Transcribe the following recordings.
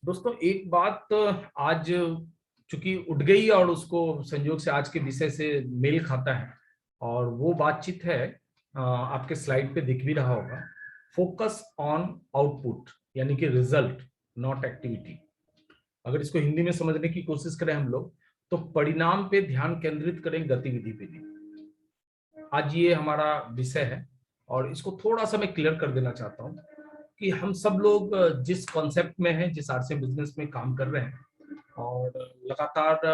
दोस्तों एक बात आज चूंकि उठ गई और उसको संयोग से आज के विषय से मेल खाता है। और वो बातचीत है, आपके स्लाइड पे दिख भी रहा होगा। फोकस ऑन आउटपुट, यानी कि रिजल्ट, नॉट एक्टिविटी। अगर इसको हिंदी में समझने की कोशिश करें हम लोग, तो परिणाम पे ध्यान केंद्रित करें, गतिविधि पे नहीं। आज ये हमारा विषय है और इसको थोड़ा सा मैं क्लियर कर देना चाहता हूँ कि हम सब लोग जिस कॉन्सेप्ट में हैं, जिस आरसीएम बिजनेस में काम कर रहे हैं और लगातार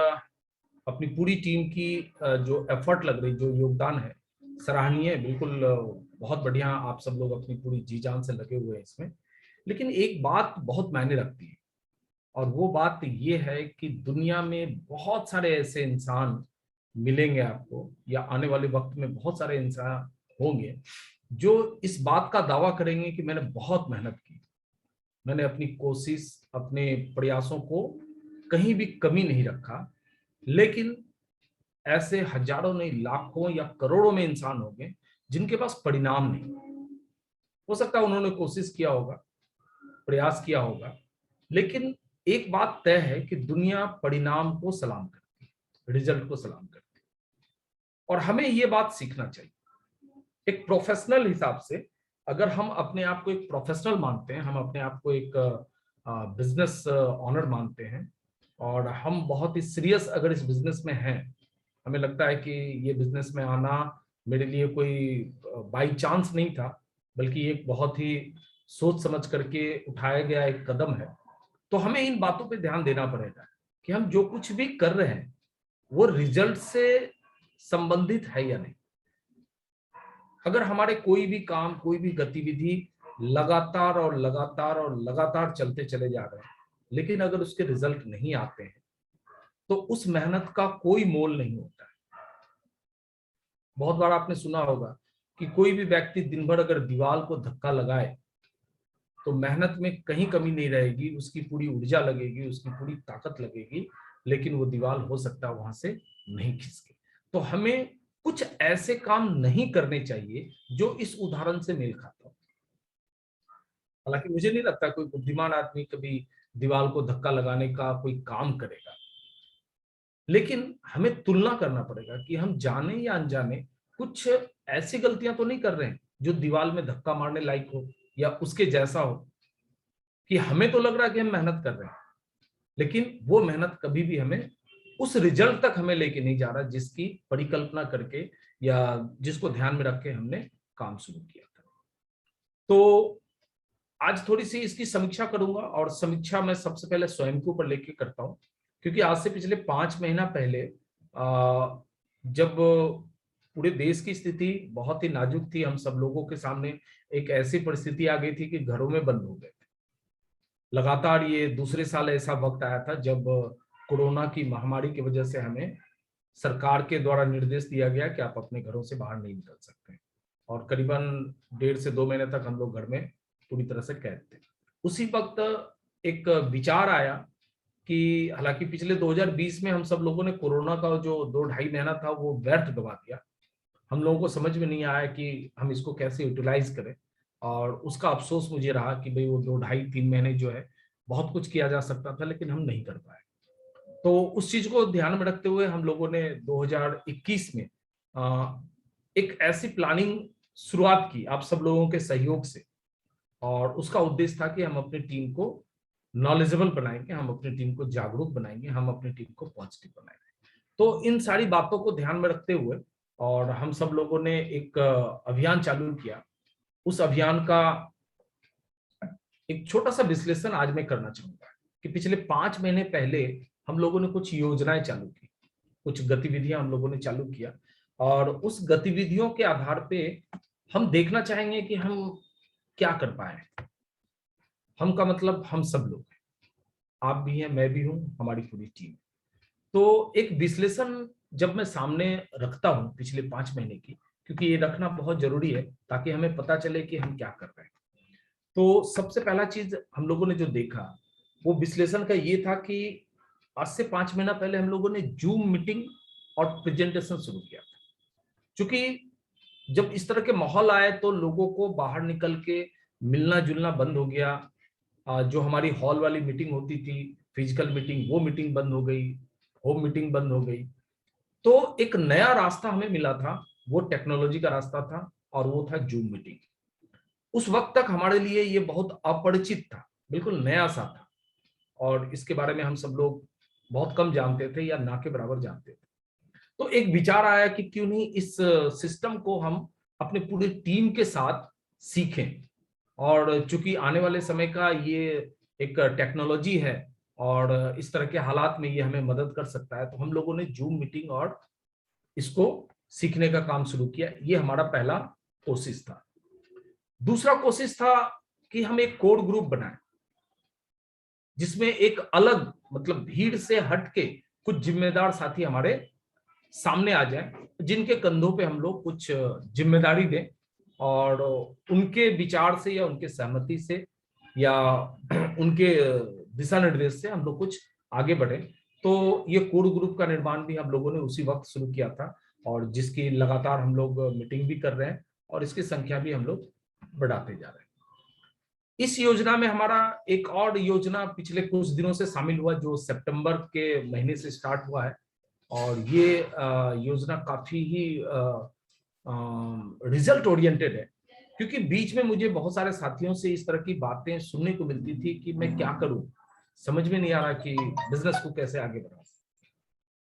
अपनी पूरी टीम की जो एफर्ट लग रही, जो योगदान है, सराहनीय है बिल्कुल। बहुत बढ़िया, आप सब लोग अपनी पूरी जी जान से लगे हुए हैं इसमें। लेकिन एक बात बहुत मायने रखती है, और वो बात ये है कि दुनिया में बहुत सारे ऐसे इंसान मिलेंगे आपको, या आने वाले वक्त में बहुत सारे इंसान होंगे जो इस बात का दावा करेंगे कि मैंने बहुत मेहनत की, मैंने अपनी कोशिश, अपने प्रयासों को कहीं भी कमी नहीं रखा। लेकिन ऐसे हजारों नहीं, लाखों या करोड़ों में इंसान होंगे जिनके पास परिणाम नहीं। हो सकता है उन्होंने कोशिश किया होगा, प्रयास किया होगा, लेकिन एक बात तय है कि दुनिया परिणाम को सलाम करती है, रिजल्ट को सलाम करती है। और हमें ये बात सीखना चाहिए एक प्रोफेशनल हिसाब से। अगर हम अपने आप को एक प्रोफेशनल मानते हैं, हम अपने आप को एक बिजनेस ऑनर मानते हैं, और हम बहुत ही सीरियस अगर इस बिजनेस में हैं, हमें लगता है कि ये बिजनेस में आना मेरे लिए कोई बाई चांस नहीं था, बल्कि एक बहुत ही सोच समझ करके उठाया गया एक कदम है। तो हमें इन बातों पे ध्यान देना पड़ेगा कि हम जो कुछ भी कर रहे हैं वो रिजल्ट से संबंधित है या नहीं। अगर हमारे कोई भी काम, कोई भी गतिविधि लगातार और लगातार और लगातार चलते चले जा रहे हैं, लेकिन अगर उसके रिजल्ट नहीं आते हैं, तो उस मेहनत का कोई मोल नहीं होता है। बहुत बार आपने सुना होगा कि कोई भी व्यक्ति दिन भर अगर दीवार को धक्का लगाए, तो मेहनत में कहीं कमी नहीं रहेगी, उसकी पूरी ऊर्जा लगेगी, उसकी पूरी ताकत लगेगी, लेकिन वो दीवार हो सकता है वहां से नहीं खिसके। तो हमें कुछ ऐसे काम नहीं करने चाहिए जो इस उदाहरण से मेल खाता हो। हालांकि मुझे नहीं लगता कोई बुद्धिमान आदमी कभी दीवार को धक्का लगाने का कोई काम करेगा, लेकिन हमें तुलना करना पड़ेगा कि हम जाने या अनजाने कुछ ऐसी गलतियां तो नहीं कर रहे हैं जो दीवार में धक्का मारने लायक हो या उसके जैसा हो, कि हमें तो लग रहा है कि हम मेहनत कर रहे हैं, लेकिन वो मेहनत कभी भी हमें उस रिजल्ट तक हमें लेके नहीं जा रहा जिसकी परिकल्पना करके या जिसको ध्यान में रख के हमने काम शुरू किया था। तो आज थोड़ी सी इसकी समीक्षा करूंगा, और समीक्षा मैं सबसे पहले स्वयं के ऊपर लेके करता हूं, क्योंकि आज से पिछले 5 महीना पहले जब पूरे देश की स्थिति बहुत ही नाजुक थी, हम सब लोगों के सामने एक ऐसी परिस्थिति आ गई थी कि घरों में बंद हो गए थे। लगातार ये दूसरे साल ऐसा वक्त आया था जब कोरोना की महामारी की वजह से हमें सरकार के द्वारा निर्देश दिया गया कि आप अपने घरों से बाहर नहीं निकल सकते, और करीबन 1.5 से 2 महीने तक हम लोग घर में पूरी तरह से कैद थे। उसी वक्त एक विचार आया कि हालांकि पिछले 2020 में हम सब लोगों ने कोरोना का जो 2-2.5 महीना था वो व्यर्थ गवा दिया। हम लोगों को समझ में नहीं आया कि हम इसको कैसे यूटिलाइज करें, और उसका अफसोस मुझे रहा कि भाई वो 2-2.5-3 महीने जो है, बहुत कुछ किया जा सकता था लेकिन हम नहीं कर पाए। तो उस चीज को ध्यान में रखते हुए हम लोगों ने 2021 में एक ऐसी प्लानिंग शुरुआत की आप सब लोगों के सहयोग से, और उसका उद्देश्य था कि हम अपनी टीम को नॉलेजेबल बनाएंगे, हम अपनी टीम को जागरूक बनाएंगे, हम अपनी टीम को पॉजिटिव बनाएंगे। तो इन सारी बातों को ध्यान में रखते हुए और हम सब लोगों ने एक अभियान चालू किया। उस अभियान का एक छोटा सा विश्लेषण आज मैं करना चाहूंगा कि पिछले 5 महीने पहले हम लोगों ने कुछ योजनाएं चालू की, कुछ गतिविधियां हम लोगों ने चालू किया, और उस गतिविधियों के आधार पे हम देखना चाहेंगे कि हम क्या कर पाए। हम का मतलब हम सब लोग हैं, आप भी हैं, मैं भी हूं, हमारी पूरी टीम। तो एक विश्लेषण जब मैं सामने रखता हूं पिछले 5 महीने की, क्योंकि ये रखना बहुत जरूरी है ताकि हमें पता चले कि हम क्या कर रहे हैं। तो सबसे पहला चीज हम लोगों ने जो देखा वो विश्लेषण का ये था कि आज से 5 महीना पहले हम लोगों ने जूम मीटिंग और प्रेजेंटेशन शुरू किया था। क्योंकि जब इस तरह के माहौल आए तो लोगों को बाहर निकल के मिलना जुलना बंद हो गया, जो हमारी हॉल वाली मीटिंग होती थी, फिजिकल मीटिंग, वो मीटिंग बंद हो गई, होम मीटिंग बंद हो गई। तो एक नया रास्ता हमें मिला था, वो टेक्नोलॉजी का रास्ता था, और वो था जूम मीटिंग। उस वक्त तक हमारे लिए ये बहुत अपरिचित था, बिल्कुल नया सा था, और इसके बारे में हम सब लोग बहुत कम जानते थे या ना के बराबर जानते थे। तो एक विचार आया कि क्यों नहीं इस सिस्टम को हम अपने पूरी टीम के साथ सीखें। और चूंकि आने वाले समय का ये एक टेक्नोलॉजी है और इस तरह के हालात में ये हमें मदद कर सकता है, तो हम लोगों ने जूम मीटिंग और इसको सीखने का काम शुरू किया। ये हमारा पहला कोशिश था। दूसरा कोशिश था कि हम एक कोर ग्रुप बनाएं, जिसमें एक अलग, मतलब भीड़ से हटके कुछ जिम्मेदार साथी हमारे सामने आ जाएं, जिनके कंधों पे हम लोग कुछ जिम्मेदारी दें, और उनके विचार से या उनके सहमति से या उनके दिशा निर्देश से हम लोग कुछ आगे बढ़े। तो ये कोर ग्रुप का निर्माण भी हम लोगों ने उसी वक्त शुरू किया था, और जिसकी लगातार हम लोग मीटिंग भी कर रहे हैं, और इसकी संख्या भी हम लोग बढ़ाते जा रहे हैं। इस योजना में हमारा एक और योजना पिछले कुछ दिनों से शामिल हुआ, जो सितंबर के महीने से स्टार्ट हुआ है, और ये योजना काफी ही रिजल्ट ओरिएंटेड है। क्योंकि बीच में मुझे बहुत सारे साथियों से इस तरह की बातें सुनने को मिलती थी कि मैं क्या करूं, समझ में नहीं आ रहा कि बिजनेस को कैसे आगे बढ़ाऊं,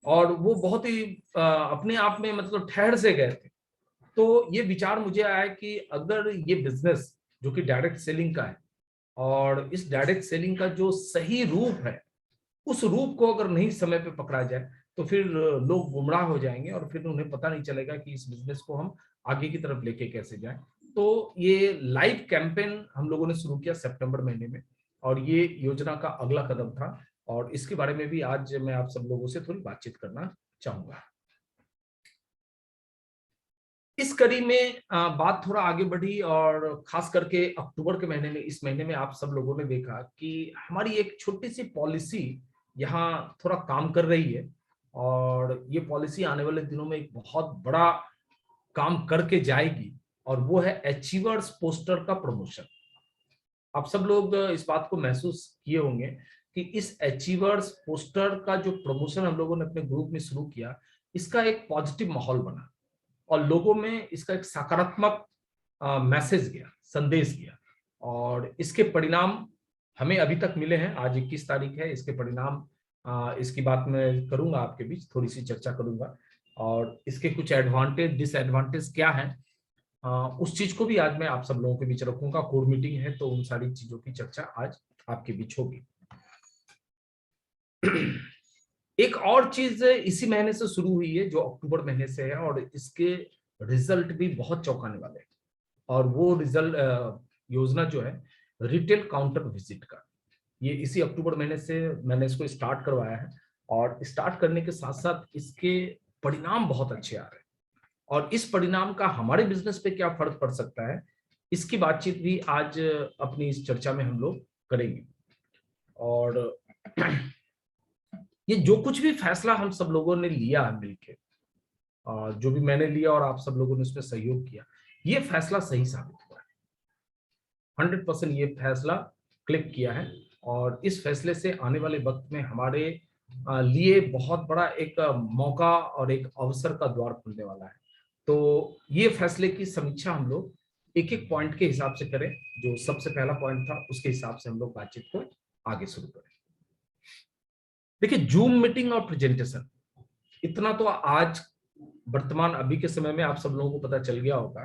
और वो बहुत ही अपने आप में मतलब ठहर से गए थे। तो ये विचार मुझे आया कि अगर ये बिजनेस जो कि डायरेक्ट सेलिंग का है, और इस डायरेक्ट सेलिंग का जो सही रूप है, उस रूप को अगर नहीं समय पे पकड़ा जाए, तो फिर लोग गुमराह हो जाएंगे, और फिर उन्हें पता नहीं चलेगा कि इस बिजनेस को हम आगे की तरफ लेके कैसे जाएं। तो ये लाइव कैंपेन हम लोगों ने शुरू किया सितंबर महीने में, और ये योजना का अगला कदम था, और इसके बारे में भी आज मैं आप सब लोगों से थोड़ी बातचीत करना चाहूंगा। इस कड़ी में बात थोड़ा आगे बढ़ी, और खास करके अक्टूबर के महीने में, इस महीने में आप सब लोगों ने देखा कि हमारी एक छोटी सी पॉलिसी यहाँ थोड़ा काम कर रही है, और ये पॉलिसी आने वाले दिनों में एक बहुत बड़ा काम करके जाएगी, और वो है अचीवर्स पोस्टर का प्रमोशन। आप सब लोग इस बात को महसूस किए होंगे कि इस अचीवर्स पोस्टर का जो प्रमोशन हम लोगों ने अपने ग्रुप में शुरू किया, इसका एक पॉजिटिव माहौल बना, और लोगों में इसका एक सकारात्मक मैसेज गया, संदेश गया, और इसके परिणाम हमें अभी तक मिले हैं। आज 21 तारीख है, इसके परिणाम इसकी बात मैं करूंगा, आपके बीच थोड़ी सी चर्चा करूंगा, और इसके कुछ एडवांटेज डिसएडवांटेज क्या है, उस चीज को भी आज मैं आप सब लोगों के बीच रखूंगा। कोर मीटिंग है तो उन सारी चीजों की चर्चा आज आपके बीच होगी। एक और चीज इसी महीने से शुरू हुई है, जो अक्टूबर महीने से है, और इसके रिजल्ट भी बहुत चौंकाने वाले हैं। और वो रिजल्ट योजना जो है रिटेल काउंटर विजिट का, ये इसी अक्टूबर महीने से मैंने इसको स्टार्ट करवाया है, और स्टार्ट करने के साथ साथ इसके परिणाम बहुत अच्छे आ रहे हैं। और इस परिणाम का हमारे बिजनेस पे क्या फर्क पड़ सकता है, इसकी बातचीत भी आज अपनी इस चर्चा में हम लोग करेंगे। और ये जो कुछ भी फैसला हम सब लोगों ने लिया है मिलके, जो भी मैंने लिया और आप सब लोगों ने उसमें सहयोग किया, ये फैसला सही साबित हुआ है। 100% ये फैसला क्लिक किया है, और इस फैसले से आने वाले वक्त में हमारे लिए बहुत बड़ा एक मौका और एक अवसर का द्वार खुलने वाला है। तो ये फैसले की समीक्षा हम लोग एक एक पॉइंट के हिसाब से करें। जो सबसे पहला पॉइंट था, उसके हिसाब से हम लोग बातचीत को आगे शुरू करें। देखिए, जूम मीटिंग और प्रेजेंटेशन, इतना तो आज वर्तमान अभी के समय में आप सब लोगों को पता चल गया होगा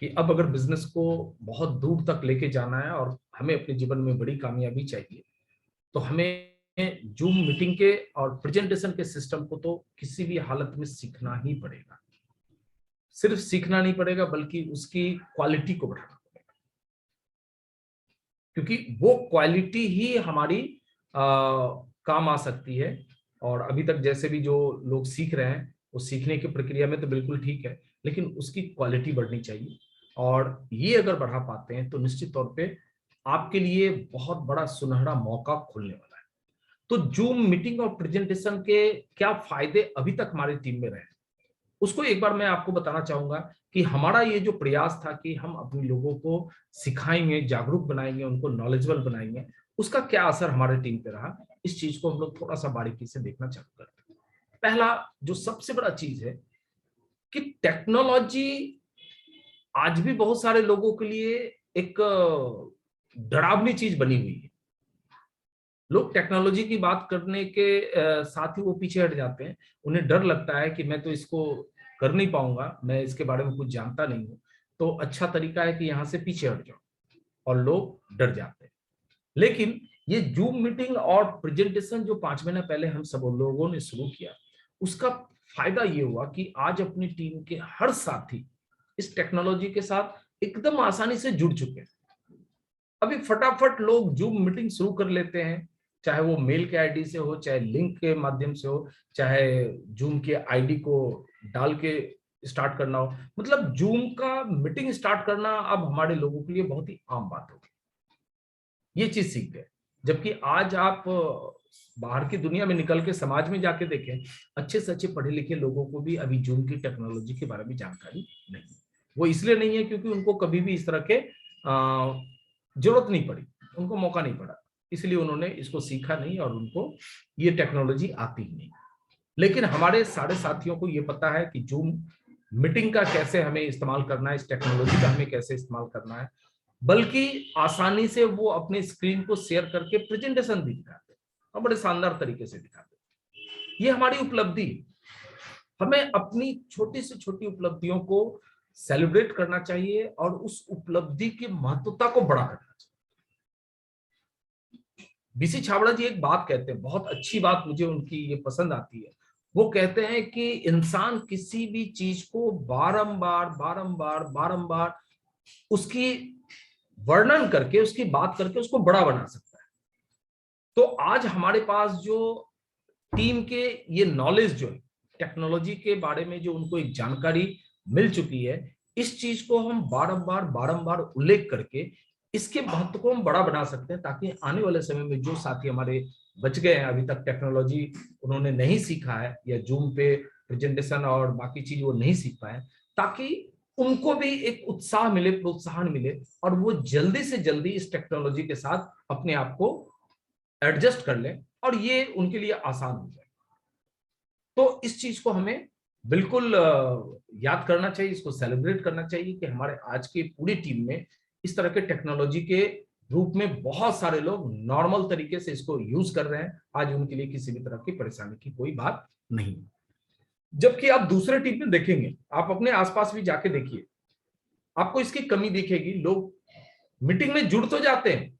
कि अब अगर बिजनेस को बहुत दूर तक लेके जाना है और हमें अपने जीवन में बड़ी कामयाबी चाहिए, तो हमें जूम मीटिंग के और प्रेजेंटेशन के सिस्टम को तो किसी भी हालत में सीखना ही पड़ेगा। सिर्फ सीखना नहीं पड़ेगा, बल्कि उसकी क्वालिटी को बढ़ाना पड़ेगा, क्योंकि वो क्वालिटी ही हमारी काम आ सकती है। और अभी तक जैसे भी जो लोग सीख रहे हैं, वो सीखने की प्रक्रिया में तो बिल्कुल ठीक है, लेकिन उसकी क्वालिटी बढ़नी चाहिए। और ये अगर बढ़ा पाते हैं तो निश्चित तौर पे आपके लिए बहुत बड़ा सुनहरा मौका खुलने वाला है। तो जूम मीटिंग और प्रेजेंटेशन के क्या फायदे अभी तक हमारी टीम में रहे, उसको एक बार मैं आपको बताना चाहूंगा कि हमारा ये जो प्रयास था कि हम अपने लोगों को सिखाएंगे, जागरूक बनाएंगे, उनको नॉलेजेबल बनाएंगे, उसका क्या असर हमारे टीम पे रहा, इस चीज को हम लोग थोड़ा सा बारीकी से देखना चालू करते हैं। पहला जो सबसे बड़ा चीज है कि टेक्नोलॉजी आज भी बहुत सारे लोगों के लिए एक डरावनी चीज बनी हुई है। लोग टेक्नोलॉजी की बात करने के साथ ही वो पीछे हट जाते हैं। उन्हें डर लगता है कि मैं तो इसको कर नहीं पाऊंगा, मैं इसके बारे में कुछ जानता नहीं हूं, तो अच्छा तरीका है कि यहां से पीछे हट जाओ, और लोग डर जाते हैं। लेकिन ये जूम मीटिंग और प्रेजेंटेशन जो 5 महीने पहले हम सब लोगों ने शुरू किया, उसका फायदा ये हुआ कि आज अपनी टीम के हर साथी इस टेक्नोलॉजी के साथ एकदम आसानी से जुड़ चुके हैं। अभी फटाफट लोग जूम मीटिंग शुरू कर लेते हैं, चाहे वो मेल के आईडी से हो, चाहे लिंक के माध्यम से हो, चाहे जूम के आईडी को डाल के स्टार्ट करना हो। मतलब जूम का मीटिंग स्टार्ट करना अब हमारे लोगों के लिए बहुत ही आम बात हो गई। ये चीज सीख गए। जबकि आज आप बाहर की दुनिया में निकल के समाज में जाके देखें, अच्छे से अच्छे पढ़े लिखे लोगों को भी अभी जूम की टेक्नोलॉजी के बारे में जानकारी नहीं। वो इसलिए नहीं है क्योंकि उनको कभी भी इस तरह के जरूरत नहीं पड़ी, उनको मौका नहीं पड़ा, इसलिए उन्होंने इसको सीखा नहीं और उनको ये टेक्नोलॉजी आती ही नहीं। लेकिन हमारे सारे साथियों को ये पता है कि जूम मीटिंग का कैसे हमें इस्तेमाल करना है, इस टेक्नोलॉजी का हमें कैसे इस्तेमाल करना है, बल्कि आसानी से वो अपने स्क्रीन को शेयर करके प्रेजेंटेशन भी दिखाते हैं और बड़े शानदार तरीके से दिखाते हैं। ये हमारी उपलब्धि। हमें अपनी छोटी से छोटी उपलब्धियों को सेलिब्रेट करना चाहिए और उस उपलब्धि की महत्वता को बड़ा करना चाहिए। बीसी छाबड़ा जी एक बात कहते हैं, बहुत अच्छी बात, मुझे उनकी ये पसंद आती है। वो कहते हैं कि इंसान किसी भी चीज को बारंबार बारंबार बारंबार उसकी वर्णन करके, उसकी बात करके उसको बड़ा बना सकता है। तो आज हमारे पास जो टीम के ये नॉलेज जो है टेक्नोलॉजी के बारे में, जो उनको एक जानकारी मिल चुकी है, इस चीज को हम बारंबार बारंबार उल्लेख करके इसके महत्व को हम बड़ा बना सकते हैं, ताकि आने वाले समय में जो साथी हमारे बच गए हैं, अभी तक टेक्नोलॉजी उन्होंने नहीं सीखा है या जूम पे प्रेजेंटेशन और बाकी चीज वो नहीं सीख पाए, ताकि उनको भी एक उत्साह मिले, प्रोत्साहन मिले और वो जल्दी से जल्दी इस टेक्नोलॉजी के साथ अपने आप को एडजस्ट कर लें और ये उनके लिए आसान हो जाए। तो इस चीज को हमें बिल्कुल याद करना चाहिए, इसको सेलिब्रेट करना चाहिए कि हमारे आज की पूरी टीम में इस तरह के टेक्नोलॉजी के रूप में बहुत सारे लोग नॉर्मल तरीके से इसको यूज कर रहे हैं। आज उनके लिए किसी भी तरह की परेशानी की कोई बात नहीं। जबकि आप दूसरे टीम में देखेंगे, आप अपने आसपास भी जाके देखिए, आपको इसकी कमी दिखेगी। लोग मीटिंग में जुड़ तो जाते हैं,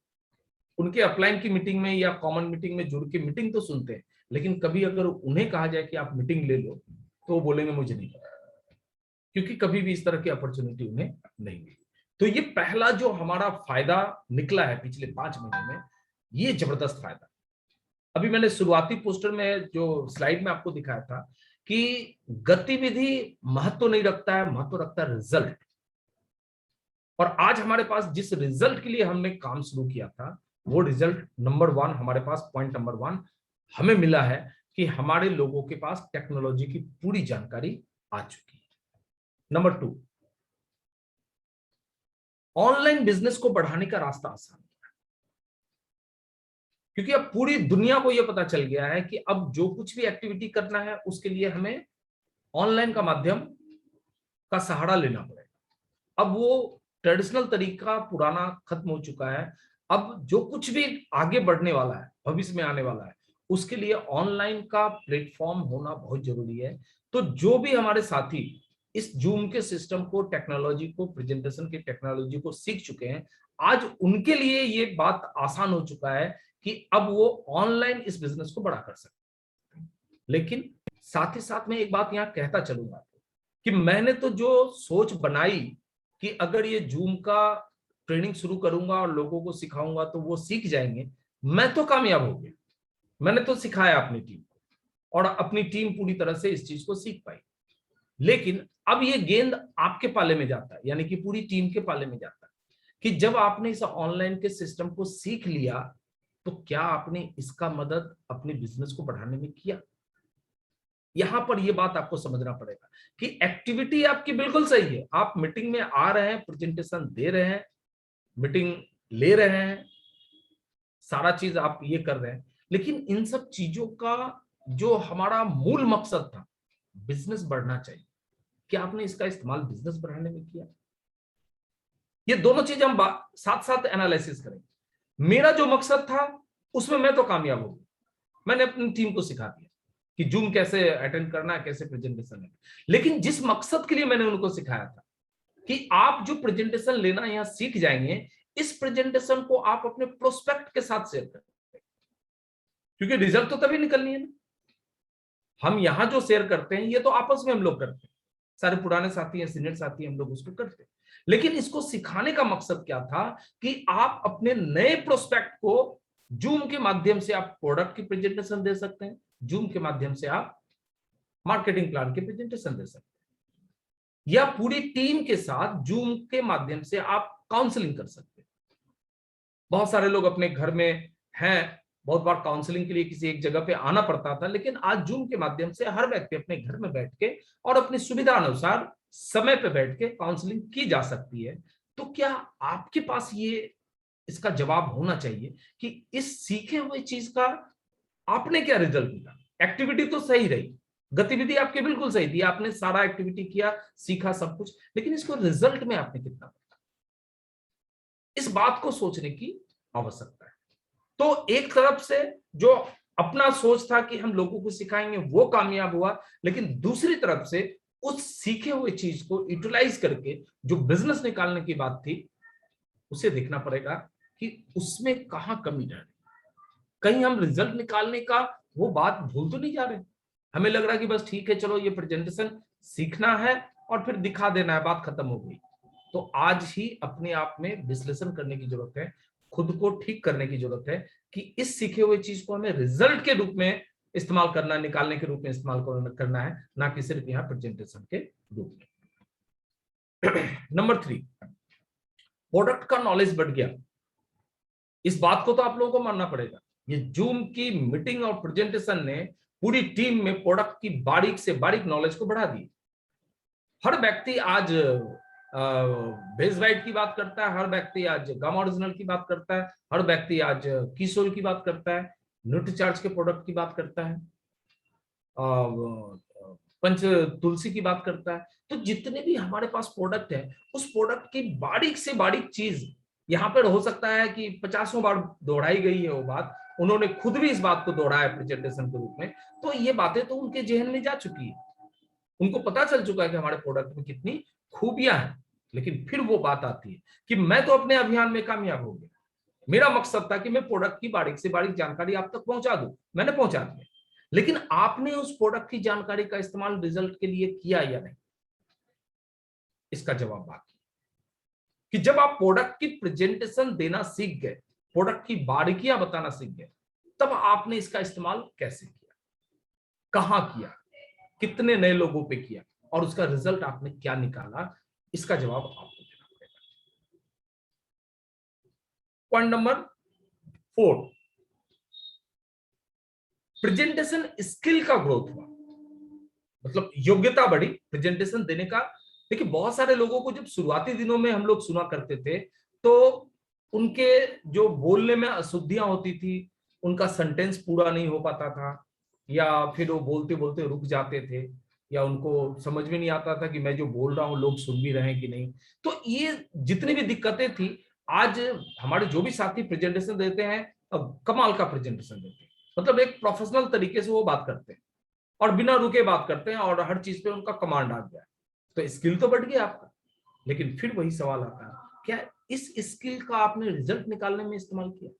उनके अपलाइन की मीटिंग में या कॉमन मीटिंग में जुड़ के मीटिंग तो सुनते हैं, लेकिन कभी अगर उन्हें कहा जाए कि आप मीटिंग ले लो तो वो बोलेंगे मुझे नहीं पता, क्योंकि कभी भी इस तरह की अपॉर्चुनिटी उन्हें नहीं मिली। तो ये पहला जो हमारा फायदा निकला है पिछले 5 महीने में, ये जबरदस्त फायदा। अभी मैंने शुरुआती पोस्टर में जो स्लाइड में आपको दिखाया था कि गतिविधि महत्व नहीं रखता है, महत्व रखता है रिजल्ट। और आज हमारे पास जिस रिजल्ट के लिए हमने काम शुरू किया था, वो रिजल्ट नंबर 1 हमारे पास, पॉइंट नंबर 1 हमें मिला है कि हमारे लोगों के पास टेक्नोलॉजी की पूरी जानकारी आ चुकी है। नंबर 2, ऑनलाइन बिजनेस को बढ़ाने का रास्ता आसान है, क्योंकि अब पूरी दुनिया को यह पता चल गया है कि अब जो कुछ भी एक्टिविटी करना है उसके लिए हमें ऑनलाइन का माध्यम का सहारा लेना पड़ेगा। अब वो ट्रेडिशनल तरीका पुराना खत्म हो चुका है। अब जो कुछ भी आगे बढ़ने वाला है, भविष्य में आने वाला है, उसके लिए ऑनलाइन का प्लेटफॉर्म होना बहुत जरूरी है। तो जो भी हमारे साथी इस जूम के सिस्टम को, टेक्नोलॉजी को, प्रेजेंटेशन की टेक्नोलॉजी को सीख चुके हैं, आज उनके लिए ये बात आसान हो चुका है कि अब वो ऑनलाइन इस बिजनेस को बड़ा कर सकते हैं। लेकिन साथ ही साथ में एक बात यहां कहता चलूंगा कि मैंने तो जो सोच बनाई कि अगर ये जूम का ट्रेनिंग शुरू करूंगा और लोगों को सिखाऊंगा तो वो सीख जाएंगे, मैं तो कामयाब हो गया। मैंने तो सिखाया अपनी टीम को और अपनी टीम पूरी तरह से इस चीज को सीख पाई। लेकिन अब ये गेंद आपके पाले में जाता है, यानी कि पूरी टीम के पाले में जाता है कि जब आपने इस ऑनलाइन के सिस्टम को सीख लिया तो क्या आपने इसका मदद अपने बिजनेस को बढ़ाने में किया। यहां पर यह बात आपको समझना पड़ेगा कि एक्टिविटी आपकी बिल्कुल सही है, आप मीटिंग में आ रहे हैं, प्रेजेंटेशन दे रहे हैं, मीटिंग ले रहे हैं, सारा चीज आप ये कर रहे हैं, लेकिन इन सब चीजों का जो हमारा मूल मकसद था, बिजनेस बढ़ना चाहिए, क्या आपने इसका इस्तेमाल बिजनेस बढ़ाने में किया? ये दोनों चीज हम साथ साथ एनालिसिस करेंगे। मेरा जो मकसद था उसमें मैं तो कामयाब हो गया, मैंने अपनी टीम को सिखा दिया कि जूम कैसे अटेंड करना है, कैसे प्रेजेंटेशन है। लेकिन जिस मकसद के लिए मैंने उनको सिखाया था कि आप जो प्रेजेंटेशन लेना यहां सीख जाएंगे, इस प्रेजेंटेशन को आप अपने प्रोस्पेक्ट के साथ शेयर करें, क्योंकि रिजल्ट तो तभी निकलनी है ना। हम यहां जो शेयर करते हैं ये तो आपस में हम लोग करते हैं, सारे पुराने साथी हैं, सीनियर साथी हम लोग उसको करते हैं। लेकिन इसको सिखाने का मकसद क्या था कि आप अपने नए प्रोस्पेक्ट को जूम के माध्यम से आप प्रोडक्ट की प्रेजेंटेशन दे सकते हैं, जूम के माध्यम से आप मार्केटिंग प्लान की प्रेजेंटेशन दे सकते हैं, या पूरी टीम के साथ जूम के माध्यम से आप काउंसलिंग कर सकते हैं। बहुत सारे लोग अपने घर में हैं, बहुत बार काउंसलिंग के लिए किसी एक जगह पे आना पड़ता था, लेकिन आज जूम के माध्यम से हर व्यक्ति अपने घर में बैठ के और अपनी सुविधा अनुसार समय पे बैठ के काउंसलिंग की जा सकती है। तो क्या आपके पास ये इसका जवाब होना चाहिए कि इस सीखे हुए चीज का आपने क्या रिजल्ट मिला? एक्टिविटी तो सही रही, गतिविधि आपकी बिल्कुल सही थी, आपने सारा एक्टिविटी किया, सीखा सब कुछ, लेकिन इसको रिजल्ट में आपने कितना, इस बात को सोचने की आवश्यकता है। तो एक तरफ से जो अपना सोच था कि हम लोगों को सिखाएंगे वो कामयाब हुआ, लेकिन दूसरी तरफ से उस सीखे हुए चीज को यूटिलाइज करके जो बिजनेस निकालने की बात थी, उसे देखना पड़ेगा कि उसमें कहां कमी रह रही, कहीं हम रिजल्ट निकालने का वो बात भूल तो नहीं जा रहे। हमें लग रहा है कि बस ठीक है, चलो ये प्रेजेंटेशन सीखना है और फिर दिखा देना है, बात खत्म हो गई। तो आज ही अपने आप में विश्लेषण करने की जरूरत है, खुद को ठीक करने की जरूरत है कि इस सीखे हुए चीज को हमें रिजल्ट के रूप में इस्तेमाल करना, निकालने के रूप में इस्तेमाल करना है, ना कि सिर्फ यहाँ प्रेजेंटेशन के रूप में। नंबर 3, प्रोडक्ट का नॉलेज बढ़ गया। इस बात को तो आप लोगों को मानना पड़ेगा, ये जूम की मीटिंग और प्रेजेंटेशन ने पूरी टीम में प्रोडक्ट की बारीक से बारीक नॉलेज को बढ़ा दी। हर व्यक्ति आज बेस राइट की बात करता है, हर व्यक्ति आज गम ओरिजिनल की बात करता है, हर व्यक्ति आज किशोर की बात करता है, न्यूट्रीचार्ज के प्रोडक्ट की बात करता है, पंच तुलसी की बात करता है। तो जितने भी हमारे पास प्रोडक्ट है, उस प्रोडक्ट की बारीक से बारीक चीज यहाँ पर हो सकता है कि 50 बार दोहराई गई है वो बात, उन्होंने खुद भी इस बात को दोहराया प्रेजेंटेशन के रूप में, तो ये बातें तो उनके जहन में जा चुकी है, उनको पता चल चुका है कि हमारे प्रोडक्ट में कितनी खूबियां हैं। लेकिन फिर वो बात आती है कि मैं तो अपने अभियान में कामयाब हो गया, मेरा मकसद था कि मैं प्रोडक्ट की बारीक से बारीक जानकारी आप तक पहुंचा दूं, मैंने पहुंचा दिया, लेकिन आपने उस प्रोडक्ट की जानकारी का इस्तेमाल रिजल्ट के लिए किया या नहीं, इसका जवाब बाकी कि जब आप प्रोडक्ट की प्रेजेंटेशन देना सीख गए, प्रोडक्ट की बारीकियां बताना सीख गए, तब आपने इसका इस्तेमाल कैसे किया, कहां किया, कितने नए लोगों पे किया और उसका रिजल्ट आपने क्या निकाला, इसका जवाब आपको देना पड़ेगा। पॉइंट नंबर 4, प्रेजेंटेशन स्किल का ग्रोथ हुआ, मतलब योग्यता बढ़ी प्रेजेंटेशन देने का। देखिए बहुत सारे लोगों को जब शुरुआती दिनों में हम लोग सुना करते थे, तो उनके जो बोलने में अशुद्धियां होती थी, उनका सेंटेंस पूरा नहीं हो पाता था, या फिर वो बोलते बोलते रुक जाते थे, या उनको समझ में नहीं आता था कि मैं जो बोल रहा हूं लोग सुन भी रहे हैं कि नहीं। तो ये जितनी भी दिक्कतें थी, आज हमारे जो भी साथी प्रेजेंटेशन देते हैं, अब कमाल का प्रेजेंटेशन देते हैं, मतलब एक प्रोफेशनल तरीके से वो बात करते हैं और बिना रुके बात करते हैं और हर चीज पे उनका कमांड आ गया है। तो स्किल तो बढ़ गया आपका, लेकिन फिर वही सवाल आता है, क्या इस स्किल का आपने रिजल्ट निकालने में इस्तेमाल किया?